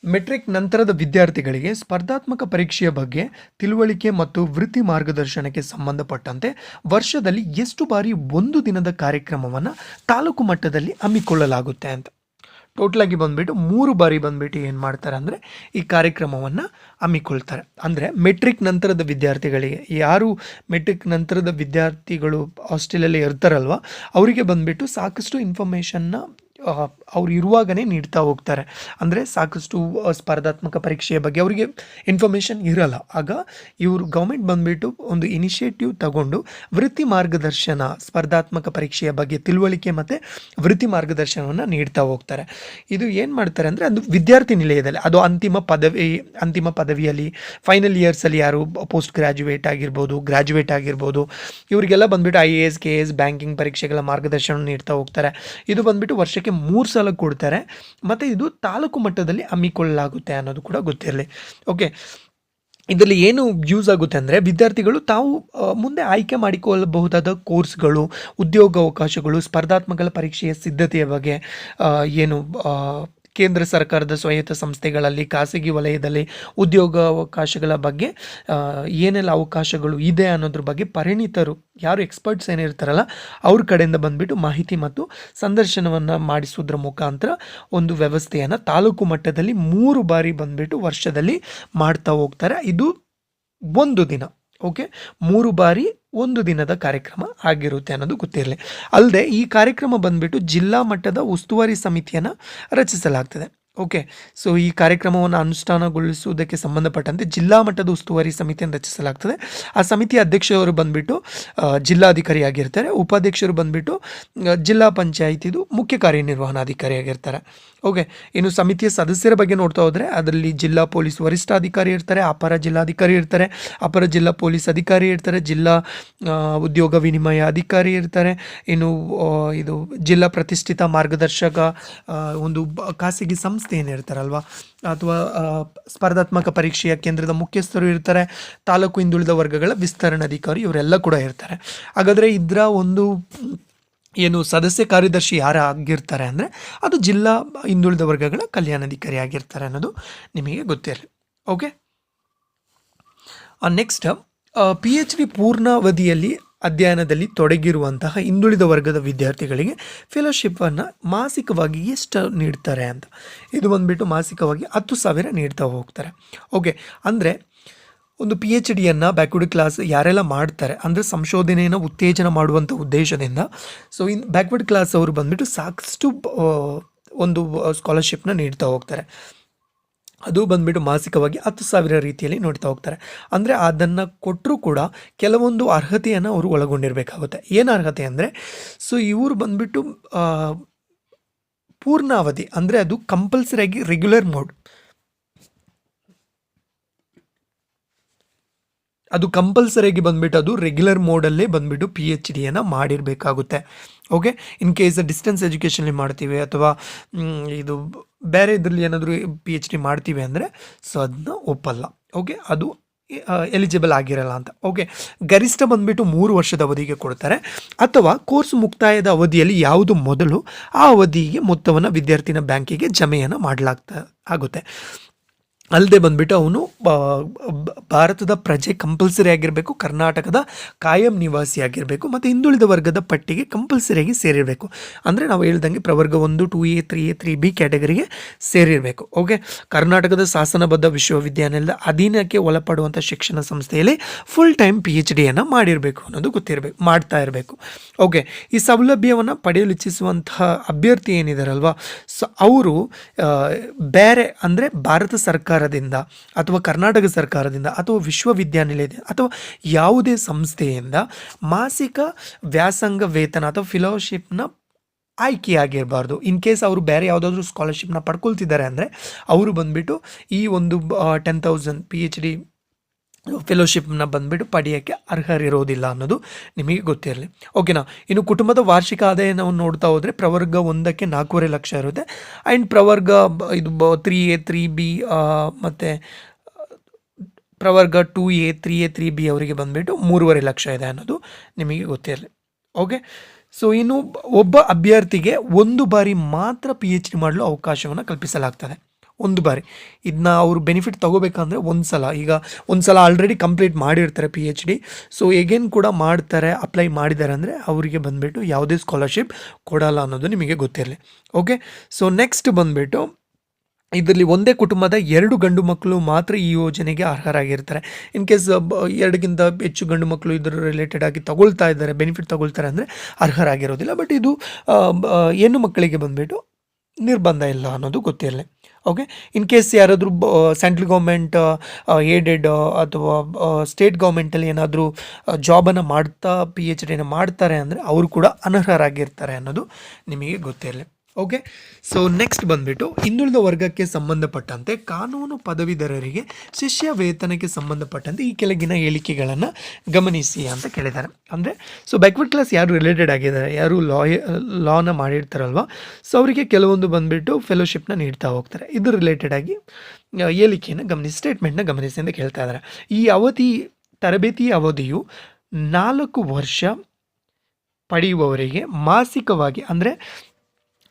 metric ನಂತರದ ವಿದ್ಯಾರ್ಥಿಗಳಿಗೆ ಸ್ಪರ್ಧಾತ್ಮಕ ಪರೀಕ್ಷೆಯ ಬಗ್ಗೆ ತಿಳುವಳಿಕೆ ಮತ್ತು ವೃತ್ತಿ ಮಾರ್ಗದರ್ಶನಕ್ಕೆ ಸಂಬಂಧಪಟ್ಟಂತೆ ವರ್ಷದಲ್ಲಿ ಎಷ್ಟು ಬಾರಿ ಒಂದು ದಿನದ ಕಾರ್ಯಕ್ರಮವನ್ನು ತಾಲೂಕು ಮಟ್ಟದಲ್ಲಿ ಹಮ್ಮಿಕೊಳ್ಳಲಾಗುತ್ತೆ ಅಂತ. ಟೋಟಲಾಗಿ ಬಂದ್ಬಿಟ್ಟು 3 ಬಾರಿ ಬಂದ್ಬಿಟ್ಟು ಏನು ಮಾಡ್ತಾರೆ ಅಂದರೆ ಈ ಕಾರ್ಯಕ್ರಮವನ್ನು ಹಮ್ಮಿಕೊಳ್ತಾರೆ. ಅಂದರೆ ಮೆಟ್ರಿಕ್ ನಂತರದ ವಿದ್ಯಾರ್ಥಿಗಳಿಗೆ, ಯಾರು ಮೆಟ್ರಿಕ್ ನಂತರದ ವಿದ್ಯಾರ್ಥಿಗಳು ಹಾಸ್ಟೆಲಲ್ಲಿ ಇರ್ತಾರಲ್ವ ಅವರಿಗೆ ಬಂದ್ಬಿಟ್ಟು ಸಾಕಷ್ಟು ಇನ್ಫಾರ್ಮೇಷನ್ನ ಅವ್ರು ಇರುವಾಗನೇ ನೀಡ್ತಾ ಹೋಗ್ತಾರೆ. ಅಂದರೆ ಸಾಕಷ್ಟು ಸ್ಪರ್ಧಾತ್ಮಕ ಪರೀಕ್ಷೆಯ ಬಗ್ಗೆ ಅವರಿಗೆ ಇನ್ಫಾರ್ಮೇಷನ್ ಇರಲ್ಲ. ಆಗ ಇವರು ಗೌರ್ಮೆಂಟ್ ಬಂದುಬಿಟ್ಟು ಒಂದು ಇನಿಷಿಯೇಟಿವ್ ತಗೊಂಡು ವೃತ್ತಿ ಮಾರ್ಗದರ್ಶನ, ಸ್ಪರ್ಧಾತ್ಮಕ ಪರೀಕ್ಷೆಯ ಬಗ್ಗೆ ತಿಳುವಳಿಕೆ ಮತ್ತು ವೃತ್ತಿ ಮಾರ್ಗದರ್ಶನವನ್ನು ನೀಡ್ತಾ ಹೋಗ್ತಾರೆ. ಇದು ಏನು ಮಾಡ್ತಾರೆ ಅಂದರೆ ಅದು ವಿದ್ಯಾರ್ಥಿ ನಿಲಯದಲ್ಲಿ, ಅದು ಅಂತಿಮ ಪದವಿಯಲ್ಲಿ ಫೈನಲ್ ಇಯರ್ಸಲ್ಲಿ ಯಾರು ಪೋಸ್ಟ್ ಗ್ರ್ಯಾಜುಯೇಟ್ ಆಗಿರ್ಬೋದು, ಗ್ರ್ಯಾಜುಯೇಟ್ ಆಗಿರ್ಬೋದು, ಇವರಿಗೆಲ್ಲ ಬಂದುಬಿಟ್ಟು IAS KS ಬ್ಯಾಂಕಿಂಗ್ ಪರೀಕ್ಷೆಗಳ ಮಾರ್ಗದರ್ಶನ ನೀಡ್ತಾ ಹೋಗ್ತಾರೆ. ಇದು ಬಂದುಬಿಟ್ಟು ವರ್ಷಕ್ಕೆ 3 ಸಲ ಕೊಡ್ತಾರೆ ಮತ್ತು ಇದು ತಾಲೂಕು ಮಟ್ಟದಲ್ಲಿ ಹಮ್ಮಿಕೊಳ್ಳಲಾಗುತ್ತೆ ಅನ್ನೋದು ಕೂಡ ಗೊತ್ತಿರಲಿ. ಓಕೆ, ಇದರಲ್ಲಿ ಏನು ಯೂಸ್ ಆಗುತ್ತೆ ಅಂದರೆ ವಿದ್ಯಾರ್ಥಿಗಳು ತಾವು ಮುಂದೆ ಆಯ್ಕೆ ಮಾಡಿಕೊಳ್ಳಬಹುದಾದ ಕೋರ್ಸ್ಗಳು, ಉದ್ಯೋಗ ಅವಕಾಶಗಳು, ಸ್ಪರ್ಧಾತ್ಮಕ ಪರೀಕ್ಷೆಯ ಸಿದ್ಧತೆಯ ಬಗ್ಗೆ ಏನು ಕೇಂದ್ರ ಸರ್ಕಾರದ ಸ್ವಾಯತ್ತ ಸಂಸ್ಥೆಗಳಲ್ಲಿ, ಖಾಸಗಿ ವಲಯದಲ್ಲಿ ಉದ್ಯೋಗಾವಕಾಶಗಳ ಬಗ್ಗೆ ಏನೆಲ್ಲ ಅವಕಾಶಗಳು ಇದೆ ಅನ್ನೋದ್ರ ಬಗ್ಗೆ ಪರಿಣಿತರು, ಯಾರು ಎಕ್ಸ್ಪರ್ಟ್ಸ್ ಏನಿರ್ತಾರಲ್ಲ ಅವ್ರ ಕಡೆಯಿಂದ ಬಂದ್ಬಿಟ್ಟು ಮಾಹಿತಿ ಮತ್ತು ಸಂದರ್ಶನವನ್ನು ಮಾಡಿಸೋದ್ರ ಮುಖಾಂತರ ಒಂದು ವ್ಯವಸ್ಥೆಯನ್ನು ತಾಲೂಕು ಮಟ್ಟದಲ್ಲಿ 3 ಬಾರಿ ಬಂದ್ಬಿಟ್ಟು ವರ್ಷದಲ್ಲಿ ಮಾಡ್ತಾ ಹೋಗ್ತಾರೆ. ಇದು 1 ದಿನ. ಓಕೆ, 3 ಬಾರಿ 1 ದಿನದ ಕಾರ್ಯಕ್ರಮ ಆಗಿರುತ್ತೆ ಅನ್ನೋದು ಗೊತ್ತಿರಲಿ. ಅಲ್ಲದೆ ಈ ಕಾರ್ಯಕ್ರಮ ಬಂದ್ಬಿಟ್ಟು ಜಿಲ್ಲಾ ಮಟ್ಟದ ಉಸ್ತುವಾರಿ ಸಮಿತಿಯನ್ನು ರಚಿಸಲಾಗ್ತದೆ. ಓಕೆ, ಸೊ ಈ ಕಾರ್ಯಕ್ರಮವನ್ನು ಅನುಷ್ಠಾನಗೊಳಿಸುವುದಕ್ಕೆ ಸಂಬಂಧಪಟ್ಟಂತೆ ಜಿಲ್ಲಾ ಮಟ್ಟದ ಉಸ್ತುವಾರಿ ಸಮಿತಿಯನ್ನು ರಚಿಸಲಾಗ್ತದೆ. ಆ ಸಮಿತಿಯ ಅಧ್ಯಕ್ಷರು ಬಂದ್ಬಿಟ್ಟು ಜಿಲ್ಲಾಧಿಕಾರಿ ಆಗಿರ್ತಾರೆ. ಉಪಾಧ್ಯಕ್ಷರು ಬಂದ್ಬಿಟ್ಟು ಜಿಲ್ಲಾ ಪಂಚಾಯತಿದು ಮುಖ್ಯ ಕಾರ್ಯನಿರ್ವಹಣಾಧಿಕಾರಿ ಆಗಿರ್ತಾರೆ. ಓಕೆ, ಇನ್ನು ಸಮಿತಿಯ ಸದಸ್ಯರ ಬಗ್ಗೆ ನೋಡ್ತಾ ಹೋದರೆ ಅದರಲ್ಲಿ ಜಿಲ್ಲಾ ಪೊಲೀಸ್ ವರಿಷ್ಠಾಧಿಕಾರಿ ಇರ್ತಾರೆ, ಅಪರ ಜಿಲ್ಲಾಧಿಕಾರಿ ಇರ್ತಾರೆ, ಅಪರ ಜಿಲ್ಲಾ ಪೊಲೀಸ್ ಅಧಿಕಾರಿ ಇರ್ತಾರೆ, ಜಿಲ್ಲಾ ಉದ್ಯೋಗ ವಿನಿಮಯ ಅಧಿಕಾರಿ ಇರ್ತಾರೆ. ಇನ್ನು ಇದು ಜಿಲ್ಲಾ ಪ್ರತಿಷ್ಠಿತ ಮಾರ್ಗದರ್ಶಕ, ಒಂದು ಖಾಸಗಿ ಸಂಸ್ಥೆ ಏನಿರ್ತಾರಲ್ವ, ಅಥವಾ ಸ್ಪರ್ಧಾತ್ಮಕ ಪರೀಕ್ಷೆಯ ಕೇಂದ್ರದ ಮುಖ್ಯಸ್ಥರು ಇರ್ತಾರೆ, ತಾಲೂಕು ಹಿಂದುಳಿದ ವರ್ಗಗಳ ವಿಸ್ತರಣಾಧಿಕಾರಿ, ಇವರೆಲ್ಲ ಕೂಡ ಇರ್ತಾರೆ. ಹಾಗಾದರೆ ಇದರ ಒಂದು ಏನು ಸದಸ್ಯ ಕಾರ್ಯದರ್ಶಿ ಯಾರು ಆಗಿರ್ತಾರೆ ಅಂದರೆ ಅದು ಜಿಲ್ಲಾ ಹಿಂದುಳಿದ ವರ್ಗಗಳ ಕಲ್ಯಾಣಾಧಿಕಾರಿ ಆಗಿರ್ತಾರೆ ಅನ್ನೋದು ನಿಮಗೆ ಗೊತ್ತಿರಲಿ. ಓಕೆ, ನೆಕ್ಸ್ಟ್ PhD ಪೂರ್ಣಾವಧಿಯಲ್ಲಿ ಅಧ್ಯಯನದಲ್ಲಿ ತೊಡಗಿರುವಂತಹ ಹಿಂದುಳಿದ ವರ್ಗದ ವಿದ್ಯಾರ್ಥಿಗಳಿಗೆ ಫೆಲೋಶಿಪ್ಪನ್ನು ಮಾಸಿಕವಾಗಿ ಎಷ್ಟು ನೀಡ್ತಾರೆ ಅಂತ. ಇದು ಬಂದುಬಿಟ್ಟು ಮಾಸಿಕವಾಗಿ 10,000 ನೀಡ್ತಾ ಹೋಗ್ತಾರೆ. ಓಕೆ, ಅಂದರೆ ಒಂದು PhDಯನ್ನು ಬ್ಯಾಕ್ವರ್ಡ್ ಕ್ಲಾಸ್ ಯಾರೆಲ್ಲ ಮಾಡ್ತಾರೆ ಅಂದರೆ ಸಂಶೋಧನೆಯನ್ನು ಉತ್ತೇಜನ ಮಾಡುವಂಥ ಉದ್ದೇಶದಿಂದ, ಸೊ ಬ್ಯಾಕ್ವರ್ಡ್ ಕ್ಲಾಸ್ ಅವರು ಬಂದುಬಿಟ್ಟು ಸಾಕಷ್ಟು ಒಂದು ಸ್ಕಾಲರ್ಶಿಪ್ನ ನೀಡ್ತಾ ಹೋಗ್ತಾರೆ. ಅದು ಬಂದುಬಿಟ್ಟು ಮಾಸಿಕವಾಗಿ 10,000 ರೀತಿಯಲ್ಲಿ ನೋಡ್ತಾ ಹೋಗ್ತಾರೆ. ಅಂದರೆ ಅದನ್ನು ಕೊಟ್ಟರೂ ಕೂಡ ಕೆಲವೊಂದು ಅರ್ಹತೆಯನ್ನು ಅವರು ಒಳಗೊಂಡಿರಬೇಕಾಗುತ್ತೆ. ಏನು ಅರ್ಹತೆ ಅಂದರೆ, ಸೊ ಇವರು ಬಂದುಬಿಟ್ಟು ಪೂರ್ಣಾವಧಿ ಅಂದರೆ ಅದು ಕಂಪಲ್ಸರಿಯಾಗಿ ರೆಗ್ಯುಲರ್ ಮೋಡ್, ಅದು ಕಂಪಲ್ಸರಿಯಾಗಿ ಬಂದುಬಿಟ್ಟು ಅದು ರೆಗ್ಯುಲರ್ ಮೋಡಲ್ಲೇ ಬಂದುಬಿಟ್ಟು PhDಯನ್ನು ಮಾಡಿರಬೇಕಾಗುತ್ತೆ. ಓಕೆ, ಇನ್ ಕೇಸ್ ಡಿಸ್ಟೆನ್ಸ್ ಎಜುಕೇಷನಲ್ಲಿ ಮಾಡ್ತೀವಿ ಅಥವಾ ಇದು ಬೇರೆ ಇದರಲ್ಲಿ ಏನಾದರೂ PhD ಮಾಡ್ತೀವಿ ಅಂದರೆ ಸೊ ಅದನ್ನ ಒಪ್ಪಲ್ಲ. ಓಕೆ, ಅದು ಎಲಿಜಿಬಲ್ ಆಗಿರಲ್ಲ ಅಂತ. ಓಕೆ, ಗರಿಷ್ಠ ಬಂದುಬಿಟ್ಟು 3 ವರ್ಷದ ಅವಧಿಗೆ ಕೊಡ್ತಾರೆ, ಅಥವಾ ಕೋರ್ಸ್ ಮುಕ್ತಾಯದ ಅವಧಿಯಲ್ಲಿ ಯಾವುದು ಮೊದಲು ಆ ಅವಧಿಗೆ ಮೊತ್ತವನ್ನು ವಿದ್ಯಾರ್ಥಿನ ಬ್ಯಾಂಕಿಗೆ ಜಮೆಯನ್ನು ಆಗುತ್ತೆ. ಅಲ್ಲದೆ ಬಂದುಬಿಟ್ಟು ಅವನು ಭಾರತದ ಪ್ರಜೆ ಕಂಪಲ್ಸರಿ ಆಗಿರಬೇಕು, ಕರ್ನಾಟಕದ ಕಾಯಂ ನಿವಾಸಿ ಆಗಿರಬೇಕು, ಮತ್ತು ಹಿಂದುಳಿದ ವರ್ಗದ ಪಟ್ಟಿಗೆ ಕಂಪಲ್ಸರಿಯಾಗಿ ಸೇರಿರಬೇಕು. ಅಂದರೆ ನಾವು ಹೇಳ್ದಂಗೆ ಪ್ರವರ್ಗ 1, 2A, 3A, 3B ಕ್ಯಾಟಗರಿಗೆ ಸೇರಿರಬೇಕು. ಓಕೆ, ಕರ್ನಾಟಕದ ಶಾಸನಬದ್ಧ ವಿಶ್ವವಿದ್ಯಾನಿಲಯದ ಅಧೀನಕ್ಕೆ ಒಳಪಡುವಂಥ ಶಿಕ್ಷಣ ಸಂಸ್ಥೆಯಲ್ಲಿ ಫುಲ್ ಟೈಮ್ PhDಯನ್ನು ಮಾಡಿರಬೇಕು ಅನ್ನೋದು ಮಾಡ್ತಾ ಇರಬೇಕು. ಓಕೆ, ಈ ಸೌಲಭ್ಯವನ್ನು ಪಡೆಯಲು ಇಚ್ಛಿಸುವಂತಹ ಅಭ್ಯರ್ಥಿ ಏನಿದಾರಲ್ವ, ಸೊ ಅವರು ಬೇರೆ ಅಂದರೆ ಭಾರತ ಸರ್ಕಾರದಿಂದ ಅಥವಾ ಕರ್ನಾಟಕ ಸರ್ಕಾರದಿಂದ ಅಥವಾ ವಿಶ್ವವಿದ್ಯಾನಿಲಯದಿಂದ ಅಥವಾ ಯಾವುದೇ ಸಂಸ್ಥೆಯಿಂದ ಮಾಸಿಕ ವ್ಯಾಸಂಗ ವೇತನ ಅಥವಾ ಫೆಲೋಶಿಪ್ನ ಆಯ್ಕೆಯಾಗಿರಬಾರ್ದು. ಇನ್ ಕೇಸ್ ಅವರು ಬೇರೆ ಯಾವುದಾದ್ರೂ ಸ್ಕಾಲರ್ಶಿಪ್ನ ಪಡ್ಕೊಳ್ತಿದ್ದಾರೆ ಅಂದರೆ ಅವರು ಬಂದುಬಿಟ್ಟು ಈ ಒಂದು 10,000 PhD ಫೆಲೋಶಿಪ್ನ ಬಂದುಬಿಟ್ಟು ಪಡೆಯೋಕ್ಕೆ ಅರ್ಹರಿರೋದಿಲ್ಲ ಅನ್ನೋದು ನಿಮಗೆ ಗೊತ್ತಿರಲಿ. ಓಕೆನಾ, ಇನ್ನು ಕುಟುಂಬದ ವಾರ್ಷಿಕ ಆದಾಯ ನಾವು ನೋಡ್ತಾ ಹೋದರೆ ಪ್ರವರ್ಗ 1ಕ್ಕೆ 4.5 ಲಕ್ಷ ಇರುತ್ತೆ. ಆ್ಯಂಡ್ ಪ್ರವರ್ಗ ಇದು 3A, 3B ಮತ್ತು ಪ್ರವರ್ಗ 2A, 3A, 3B ಅವರಿಗೆ ಬಂದುಬಿಟ್ಟು 3.5 ಲಕ್ಷ ಇದೆ ಅನ್ನೋದು ನಿಮಗೆ ಗೊತ್ತಿರಲಿ. ಓಕೆ, ಸೊ ಇನ್ನು ಒಬ್ಬ ಅಭ್ಯರ್ಥಿಗೆ 1 ಬಾರಿ ಮಾತ್ರ PhD ಮಾಡಲು ಅವಕಾಶವನ್ನು ಕಲ್ಪಿಸಲಾಗ್ತದೆ. 1 ಬಾರಿ. ಇದನ್ನ ಅವರು ಬೆನಿಫಿಟ್ ತೊಗೋಬೇಕಂದ್ರೆ ಒಂದು ಸಲ ಆಲ್ರೆಡಿ ಕಂಪ್ಲೀಟ್ ಮಾಡಿರ್ತಾರೆ PhD, ಸೊ ಎಗೇನ್ ಕೂಡ ಮಾಡ್ತಾರೆ, ಅಪ್ಲೈ ಮಾಡಿದ್ದಾರೆ ಅಂದರೆ ಅವರಿಗೆ ಬಂದುಬಿಟ್ಟು ಯಾವುದೇ ಸ್ಕಾಲರ್ಶಿಪ್ ಕೊಡಲ್ಲ ಅನ್ನೋದು ನಿಮಗೆ ಗೊತ್ತಿರಲಿ. ಓಕೆ, ಸೊ ನೆಕ್ಸ್ಟ್ ಬಂದುಬಿಟ್ಟು ಇದರಲ್ಲಿ ಒಂದೇ ಕುಟುಂಬದ 2 ಗಂಡು ಮಕ್ಕಳು ಮಾತ್ರ ಈ ಯೋಜನೆಗೆ ಅರ್ಹರಾಗಿರ್ತಾರೆ. ಇನ್ ಕೇಸ್ 2ಗಿಂತ ಹೆಚ್ಚು ಗಂಡು ಮಕ್ಕಳು ಇದರ ರಿಲೇಟೆಡ್ ಆಗಿ ತಗೊಳ್ತಾ ಇದ್ದಾರೆ, ಬೆನಿಫಿಟ್ ತಗೊಳ್ತಾರೆ ಅಂದರೆ ಅರ್ಹರಾಗಿರೋದಿಲ್ಲ. ಬಟ್ ಇದು ಹೆಣ್ಣು ಮಕ್ಕಳಿಗೆ ಬಂದುಬಿಟ್ಟು ನಿರ್ಬಂಧ ಇಲ್ಲ ಅನ್ನೋದು ಗೊತ್ತಿರಲಿ. ಓಕೆ, ಇನ್ ಕೇಸ್ ಯಾರಾದರೂ ಸೆಂಟ್ರಲ್ ಗೌರ್ಮೆಂಟ್ ಏಡೆಡ್ ಅಥವಾ ಸ್ಟೇಟ್ ಗೌರ್ಮೆಂಟಲ್ಲಿ ಏನಾದರೂ ಜಾಬನ್ನು ಮಾಡ್ತಾ PhDನ ಮಾಡ್ತಾರೆ ಅಂದರೆ ಅವರು ಕೂಡ ಅನರ್ಹರಾಗಿರ್ತಾರೆ ಅನ್ನೋದು ನಿಮಗೆ ಗೊತ್ತಿರಲಿ. ಓಕೆ, ಸೊ ನೆಕ್ಸ್ಟ್ ಬಂದುಬಿಟ್ಟು ಹಿಂದುಳಿದ ವರ್ಗಕ್ಕೆ ಸಂಬಂಧಪಟ್ಟಂತೆ ಕಾನೂನು ಪದವೀಧರರಿಗೆ ಶಿಷ್ಯ ವೇತನಕ್ಕೆ ಸಂಬಂಧಪಟ್ಟಂತೆ ಈ ಕೆಳಗಿನ ಹೇಳಿಕೆಗಳನ್ನು ಗಮನಿಸಿ ಅಂತ ಕೇಳಿದ್ದಾರೆ. ಅಂದರೆ ಸೊ ಬ್ಯಾಕ್ವರ್ಡ್ ಕ್ಲಾಸ್ ಯಾರು ರಿಲೇಟೆಡ್ ಆಗಿದ್ದಾರೆ, ಯಾರು ಲಾನ ಮಾಡಿರ್ತಾರಲ್ವ, ಸೊ ಅವರಿಗೆ ಕೆಲವೊಂದು ಬಂದುಬಿಟ್ಟು ಫೆಲೋಶಿಪ್ನ ನೀಡ್ತಾ ಹೋಗ್ತಾರೆ. ಇದು ರಿಲೇಟೆಡ್ ಆಗಿ ಹೇಳಿಕೆಯನ್ನು ಗಮನಿಸಿ, ಸ್ಟೇಟ್ಮೆಂಟ್ನ ಗಮನಿಸಿ ಅಂತ ಕೇಳ್ತಾ ಇದ್ದಾರೆ. ಈ ತರಬೇತಿ ಅವಧಿಯು 4 ವರ್ಷ ಪಡೆಯುವವರಿಗೆ ಮಾಸಿಕವಾಗಿ ಅಂದರೆ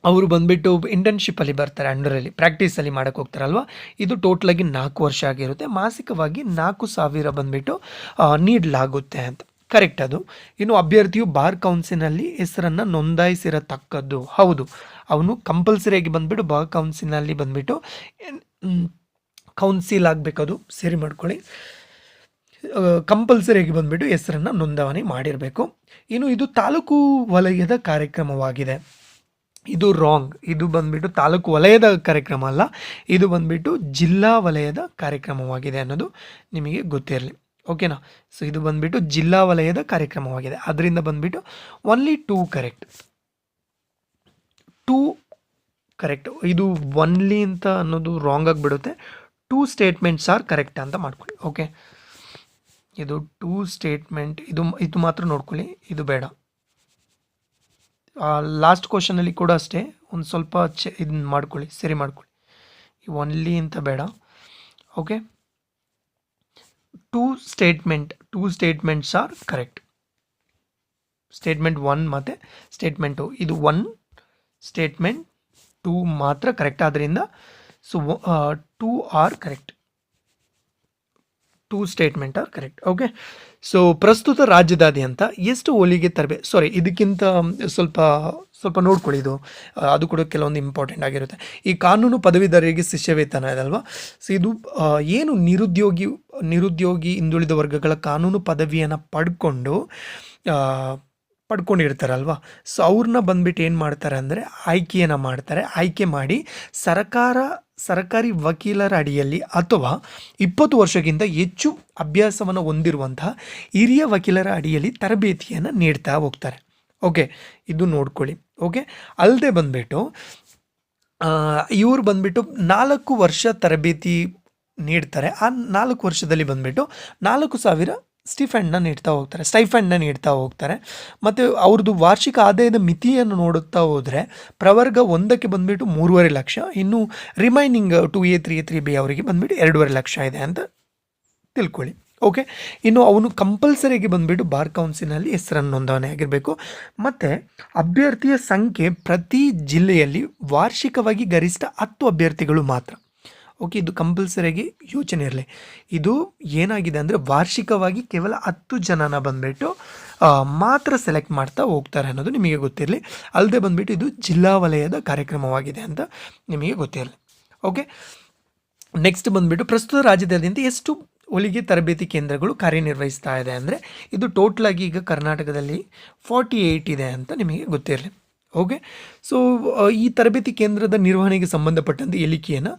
ಅವರು ಬಂದುಬಿಟ್ಟು ಇಂಟರ್ನ್‌ಶಿಪ್ಪಲ್ಲಿ ಬರ್ತಾರೆ, ಅಂಡರಲ್ಲಿ ಪ್ರಾಕ್ಟೀಸಲ್ಲಿ ಮಾಡೋಕ್ಕೆ ಹೋಗ್ತಾರಲ್ವ. ಇದು ಟೋಟಲಾಗಿ 4 ವರ್ಷ ಆಗಿರುತ್ತೆ. ಮಾಸಿಕವಾಗಿ 4,000 ಬಂದುಬಿಟ್ಟು ನೀಡಲಾಗುತ್ತೆ ಅಂತ. ಕರೆಕ್ಟ್ ಅದು. ಇನ್ನು ಅಭ್ಯರ್ಥಿಯು ಬಾರ್ ಕೌನ್ಸಿಲ್‌ನಲ್ಲಿ ಹೆಸರನ್ನು ನೋಂದಾಯಿಸಿರತಕ್ಕದ್ದು. ಹೌದು, ಅವನು ಕಂಪಲ್ಸರಿಯಾಗಿ ಬಂದುಬಿಟ್ಟು ಬಾರ್ ಕೌನ್ಸಿಲ್‌ನಲ್ಲಿ ಬಂದುಬಿಟ್ಟು ಕೌನ್ಸಿಲ್ ಆಗಬೇಕದು, ಸರಿ ಮಾಡ್ಕೊಳ್ಳಿ. ಕಂಪಲ್ಸರಿಯಾಗಿ ಬಂದುಬಿಟ್ಟು ಹೆಸರನ್ನು ನೋಂದಣಿ ಮಾಡಿರಬೇಕು. ಇನ್ನು ಇದು ತಾಲೂಕು ವಲಯದ ಕಾರ್ಯಕ್ರಮವಾಗಿದೆ. ಇದು ರಾಂಗ್. ಇದು ಬಂದುಬಿಟ್ಟು ತಾಲೂಕು ವಲಯದ ಕಾರ್ಯಕ್ರಮ ಅಲ್ಲ, ಇದು ಬಂದುಬಿಟ್ಟು ಜಿಲ್ಲಾ ವಲಯದ ಕಾರ್ಯಕ್ರಮವಾಗಿದೆ ಅನ್ನೋದು ನಿಮಗೆ ಗೊತ್ತಿರಲಿ. ಓಕೆನಾ. ಸೊ ಇದು ಬಂದುಬಿಟ್ಟು ಜಿಲ್ಲಾ ವಲಯದ ಕಾರ್ಯಕ್ರಮವಾಗಿದೆ. ಅದರಿಂದ ಬಂದುಬಿಟ್ಟು ಓನ್ಲಿ 2 ಕರೆಕ್ಟ್. 2 ಕರೆಕ್ಟ್. ಇದು ಒನ್ಲಿ ಅಂತ ಅನ್ನೋದು ರಾಂಗ್ ಆಗಿಬಿಡುತ್ತೆ. 2 ಸ್ಟೇಟ್ಮೆಂಟ್ಸ್ ಆರ್ ಕರೆಕ್ಟ್ ಅಂತ ಮಾಡ್ಕೊಳ್ಳಿ. ಓಕೆ, ಇದು 2 ಸ್ಟೇಟ್ಮೆಂಟ್, ಇದು ಮಾತ್ರ ನೋಡ್ಕೊಳ್ಳಿ, ಇದು ಬೇಡ. ಲಾಸ್ಟ್ ಕ್ವಶನಲ್ಲಿ ಕೂಡ ಅಷ್ಟೇ ಒಂದು ಸ್ವಲ್ಪ ಇದನ್ನ ಮಾಡ್ಕೊಳ್ಳಿ, ಸರಿ ಮಾಡ್ಕೊಳ್ಳಿ. ಈ ಒನ್ಲಿ ಅಂತ ಬೇಡ. Okay, 2 statements are correct. Statement 1 ಮತ್ತು ಸ್ಟೇಟ್ಮೆಂಟ್ 2, ಇದು 1 ಸ್ಟೇಟ್ಮೆಂಟ್ 2 ಮಾತ್ರ ಕರೆಕ್ಟ್. ಆದ್ದರಿಂದ so 2 are correct. 2 statement are correct. Okay, so ಪ್ರಸ್ತುತ ರಾಜ್ಯದಾದ್ಯಂತ ಎಷ್ಟು ಹೊಲಿಗೆ ತರಬೇತಿ, ಇದಕ್ಕಿಂತ ಸ್ವಲ್ಪ ನೋಡ್ಕೊಳ್ಳಿ. ಅದು ಕೂಡ ಕೆಲವೊಂದು ಇಂಪಾರ್ಟೆಂಟ್ ಆಗಿರುತ್ತೆ. ಈ ಕಾನೂನು ಪದವೀಧರರಿಗೆ ಶಿಷ್ಯವೇತನ ಇದಲ್ವಾ. ಸೊ ಇದು ಏನು ನಿರುದ್ಯೋಗಿ ಹಿಂದುಳಿದ ವರ್ಗಗಳ ಕಾನೂನು ಪದವಿಯನ್ನು ಪಡ್ಕೊಂಡಿರ್ತಾರಲ್ವ. ಸೊ ಅವ್ರನ್ನ ಬಂದ್ಬಿಟ್ಟು ಏನು ಮಾಡ್ತಾರೆ ಅಂದರೆ ಆಯ್ಕೆ ಮಾಡಿ ಸರ್ಕಾರಿ ವಕೀಲರ ಅಡಿಯಲ್ಲಿ ಅಥವಾ 20 ವರ್ಷಕ್ಕಿಂತ ಹೆಚ್ಚು ಅಭ್ಯಾಸವನ್ನು ಹೊಂದಿರುವಂತಹ ಹಿರಿಯ ವಕೀಲರ ಅಡಿಯಲ್ಲಿ ತರಬೇತಿಯನ್ನು ನೀಡ್ತಾ ಹೋಗ್ತಾರೆ. ಓಕೆ, ಇದು ನೋಡ್ಕೊಳ್ಳಿ. ಓಕೆ, ಅಲ್ಲದೆ ಬಂದುಬಿಟ್ಟು ಇವರು ಬಂದುಬಿಟ್ಟು 4 ವರ್ಷ ತರಬೇತಿ ನೀಡ್ತಾರೆ. ಆ 4 ವರ್ಷದಲ್ಲಿ ಬಂದುಬಿಟ್ಟು 4,000 ಸ್ಟೈಫಂಡನ್ನ ನೀಡ್ತಾ ಹೋಗ್ತಾರೆ. ಮತ್ತು ಅವ್ರದ್ದು ವಾರ್ಷಿಕ ಆದಾಯದ ಮಿತಿಯನ್ನು ನೋಡುತ್ತಾ ಹೋದರೆ ಪ್ರವರ್ಗ 1ಕ್ಕೆ ಬಂದುಬಿಟ್ಟು 3.5 ಲಕ್ಷ, ಇನ್ನು ರಿಮೈನಿಂಗ್ 2A 3A 3B ಅವರಿಗೆ ಬಂದುಬಿಟ್ಟು 2.5 ಲಕ್ಷ ಇದೆ ಅಂತ ತಿಳ್ಕೊಳ್ಳಿ. ಓಕೆ, ಇನ್ನು ಅವನು ಕಂಪಲ್ಸರಿಯಾಗಿ ಬಂದುಬಿಟ್ಟು ಬಾರ್ ಕೌನ್ಸಿಲ್ನಲ್ಲಿ ಹೆಸರನ್ನು ನೋಂದಣಿ ಆಗಿರಬೇಕು. ಮತ್ತು ಅಭ್ಯರ್ಥಿಯ ಸಂಖ್ಯೆ ಪ್ರತಿ ಜಿಲ್ಲೆಯಲ್ಲಿ ವಾರ್ಷಿಕವಾಗಿ ಗರಿಷ್ಠ 10 ಅಭ್ಯರ್ಥಿಗಳು ಮಾತ್ರ. ಓಕೆ, ಇದು ಕಂಪಲ್ಸರಿಯಾಗಿ ಯೋಚನೆ ಇರಲಿ. ಇದು ಏನಾಗಿದೆ ಅಂದರೆ ವಾರ್ಷಿಕವಾಗಿ ಕೇವಲ 10 ಜನನ ಬಂದುಬಿಟ್ಟು ಮಾತ್ರ ಸೆಲೆಕ್ಟ್ ಮಾಡ್ತಾ ಹೋಗ್ತಾರೆ ಅನ್ನೋದು ನಿಮಗೆ ಗೊತ್ತಿರಲಿ. ಅಲ್ಲದೆ ಬಂದುಬಿಟ್ಟು ಇದು ಜಿಲ್ಲಾ ವಲಯದ ಕಾರ್ಯಕ್ರಮವಾಗಿದೆ ಅಂತ ನಿಮಗೆ ಗೊತ್ತಿರಲಿ. ಓಕೆ, ನೆಕ್ಸ್ಟ್ ಬಂದುಬಿಟ್ಟು ಪ್ರಸ್ತುತ ರಾಜ್ಯದಾದ್ಯಂತ ಎಷ್ಟು ಹೊಲಿಗೆ ತರಬೇತಿ ಕೇಂದ್ರಗಳು ಕಾರ್ಯನಿರ್ವಹಿಸ್ತಾ ಇದೆ ಅಂದರೆ ಇದು ಟೋಟಲಾಗಿ ಈಗ ಕರ್ನಾಟಕದಲ್ಲಿ 48 ಇದೆ ಅಂತ ನಿಮಗೆ ಗೊತ್ತಿರಲಿ. ಓಕೆ, ಸೊ ಈ ತರಬೇತಿ ಕೇಂದ್ರದ ನಿರ್ವಹಣೆಗೆ ಸಂಬಂಧಪಟ್ಟಂತೆ ಹೇಳಿಕೆಯನ್ನು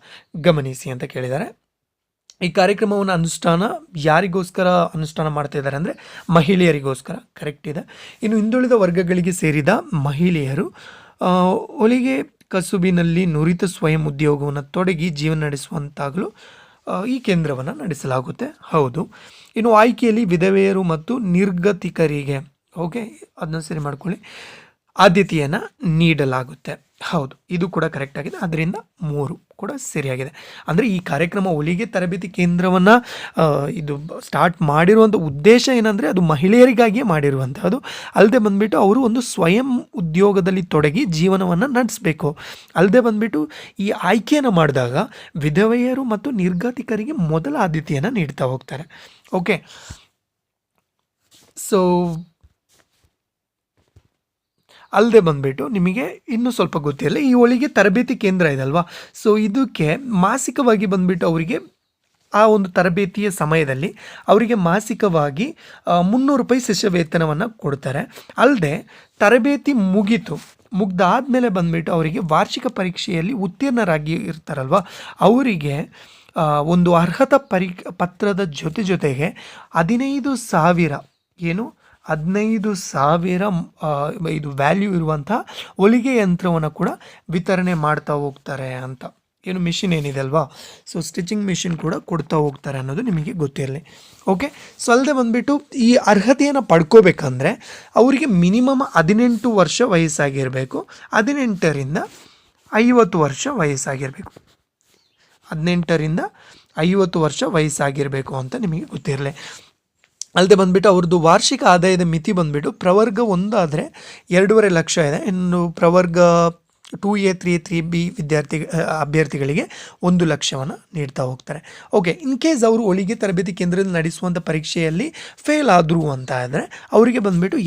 ಗಮನಿಸಿ ಅಂತ ಕೇಳಿದ್ದಾರೆ. ಈ ಕಾರ್ಯಕ್ರಮವನ್ನು ಯಾರಿಗೋಸ್ಕರ ಅನುಷ್ಠಾನ ಮಾಡ್ತಾ ಇದ್ದಾರೆ ಅಂದರೆ ಮಹಿಳೆಯರಿಗೋಸ್ಕರ. ಕರೆಕ್ಟ್ ಇದೆ. ಇನ್ನು ಹಿಂದುಳಿದ ವರ್ಗಗಳಿಗೆ ಸೇರಿದ ಮಹಿಳೆಯರು ಹೊಲಿಗೆ ಕಸುಬಿನಲ್ಲಿ ನುರಿತ ಸ್ವಯಂ ಉದ್ಯೋಗವನ್ನು ತೊಡಗಿ ಜೀವನ ನಡೆಸುವಂತಾಗಲು ಈ ಕೇಂದ್ರವನ್ನು ನಡೆಸಲಾಗುತ್ತೆ. ಹೌದು. ಇನ್ನು ಆಯ್ಕೆಯಲ್ಲಿ ವಿಧವೆಯರು ಮತ್ತು ನಿರ್ಗತಿಕರಿಗೆ, ಓಕೆ, ಅದನ್ನ ಸರಿ ಮಾಡ್ಕೊಳ್ಳಿ, ಆದ್ಯತೆಯನ್ನು ನೀಡಲಾಗುತ್ತೆ. ಹೌದು, ಇದು ಕೂಡ ಕರೆಕ್ಟ್ ಆಗಿದೆ. ಅದರಿಂದ 3 ಕೂಡ ಸರಿಯಾಗಿದೆ. ಅಂದರೆ ಈ ಕಾರ್ಯಕ್ರಮ ಹೊಲಿಗೆ ತರಬೇತಿ ಕೇಂದ್ರವನ್ನು ಇದು ಸ್ಟಾರ್ಟ್ ಮಾಡಿರುವಂಥ ಉದ್ದೇಶ ಏನಂದರೆ ಅದು ಮಹಿಳೆಯರಿಗಾಗಿಯೇ ಮಾಡಿರುವಂಥದ್ದು. ಅಲ್ಲದೆ ಬಂದುಬಿಟ್ಟು ಅವರು ಒಂದು ಸ್ವಯಂ ಉದ್ಯೋಗದಲ್ಲಿ ತೊಡಗಿ ಜೀವನವನ್ನು ನಡೆಸಬೇಕು. ಅಲ್ಲದೆ ಬಂದುಬಿಟ್ಟು ಈ ಆಯ್ಕೆಯನ್ನು ಮಾಡಿದಾಗ ವಿಧವೆಯರು ಮತ್ತು ನಿರ್ಗತಿಕರಿಗೆ ಮೊದಲ ಆದ್ಯತೆಯನ್ನು ನೀಡ್ತಾ ಹೋಗ್ತಾರೆ. ಓಕೆ, ಸೊ ಅಲ್ಲದೆ ಬಂದುಬಿಟ್ಟು ನಿಮಗೆ ಇನ್ನೂ ಸ್ವಲ್ಪ ಗೊತ್ತಿರಲ್ಲ, ಈ ಹೊಲಿಗೆ ತರಬೇತಿ ಕೇಂದ್ರ ಇದಲ್ವಾ. ಸೊ ಇದಕ್ಕೆ ಮಾಸಿಕವಾಗಿ ಬಂದುಬಿಟ್ಟು ಅವರಿಗೆ ಆ ಒಂದು ತರಬೇತಿಯ ಸಮಯದಲ್ಲಿ ಅವರಿಗೆ ಮಾಸಿಕವಾಗಿ 300 ರೂಪಾಯಿ ಶಿಷ್ಯ ವೇತನವನ್ನು ಕೊಡ್ತಾರೆ. ಅಲ್ಲದೆ ತರಬೇತಿ ಮುಗ್ದಾದಮೇಲೆ ಬಂದುಬಿಟ್ಟು ಅವರಿಗೆ ವಾರ್ಷಿಕ ಪರೀಕ್ಷೆಯಲ್ಲಿ ಉತ್ತೀರ್ಣರಾಗಿ ಇರ್ತಾರಲ್ವ, ಅವರಿಗೆ ಒಂದು ಅರ್ಹತಾ ಪತ್ರದ ಜೊತೆಗೆ 15,000 ಇದು ವ್ಯಾಲ್ಯೂ ಇರುವಂಥ ಹೊಲಿಗೆ ಯಂತ್ರವನ್ನು ಕೂಡ ವಿತರಣೆ ಮಾಡ್ತಾ ಹೋಗ್ತಾರೆ ಅಂತ. ಮಿಷಿನ್ ಏನಿದೆ ಅಲ್ವಾ, ಸೊ ಸ್ಟಿಚಿಂಗ್ ಮಿಷಿನ್ ಕೂಡ ಕೊಡ್ತಾ ಹೋಗ್ತಾರೆ ಅನ್ನೋದು ನಿಮಗೆ ಗೊತ್ತಿರಲಿ. ಓಕೆ, ಸೊ ಅಲ್ಲದೆ ಬಂದುಬಿಟ್ಟು ಈ ಅರ್ಹತೆಯನ್ನು ಪಡ್ಕೋಬೇಕಂದ್ರೆ ಅವರಿಗೆ ಮಿನಿಮಮ್ 18 ವರ್ಷ ವಯಸ್ಸಾಗಿರಬೇಕು. 18ರಿಂದ 50 ವರ್ಷ ವಯಸ್ಸಾಗಿರಬೇಕು. 18ರಿಂದ 50 ವರ್ಷ ವಯಸ್ಸಾಗಿರಬೇಕು ಅಂತ ನಿಮಗೆ ಗೊತ್ತಿರಲಿ. ಅಲ್ಲದೆ ಬಂದುಬಿಟ್ಟು ಅವ್ರದ್ದು ವಾರ್ಷಿಕ ಆದಾಯದ ಮಿತಿ ಬಂದುಬಿಟ್ಟು ಪ್ರವರ್ಗ 1 ಆದರೆ 2.5 ಲಕ್ಷ ಇದೆ. ಇನ್ನು ಪ್ರವರ್ಗ 2A 3B ಅಭ್ಯರ್ಥಿಗಳಿಗೆ 1,00,000 ನೀಡ್ತಾ ಹೋಗ್ತಾರೆ. ಓಕೆ, ಇನ್ ಕೇಸ್ ಅವರು ಹೊಲಿಗೆ ತರಬೇತಿ ಕೇಂದ್ರದಲ್ಲಿ ನಡೆಸುವಂಥ ಪರೀಕ್ಷೆಯಲ್ಲಿ ಫೇಲ್ ಆದರು ಅಂತ ಆದರೆ ಅವರಿಗೆ ಬಂದುಬಿಟ್ಟು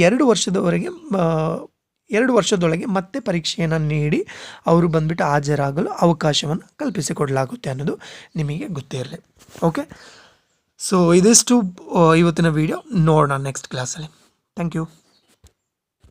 2 ವರ್ಷದೊಳಗೆ ಮತ್ತೆ ಪರೀಕ್ಷೆಯನ್ನು ನೀಡಿ ಅವರು ಬಂದುಬಿಟ್ಟು ಹಾಜರಾಗಲು ಅವಕಾಶವನ್ನು ಕಲ್ಪಿಸಿಕೊಡಲಾಗುತ್ತೆ ಅನ್ನೋದು ನಿಮಗೆ ಗೊತ್ತೇ ಇರಲಿ. ಓಕೆ, ಸೊ ಇದಿಷ್ಟು ಇವತ್ತಿನ ವಿಡಿಯೋ. ನೋಡೋಣ ನೆಕ್ಸ್ಟ್ ಕ್ಲಾಸಲ್ಲಿ. Thank you.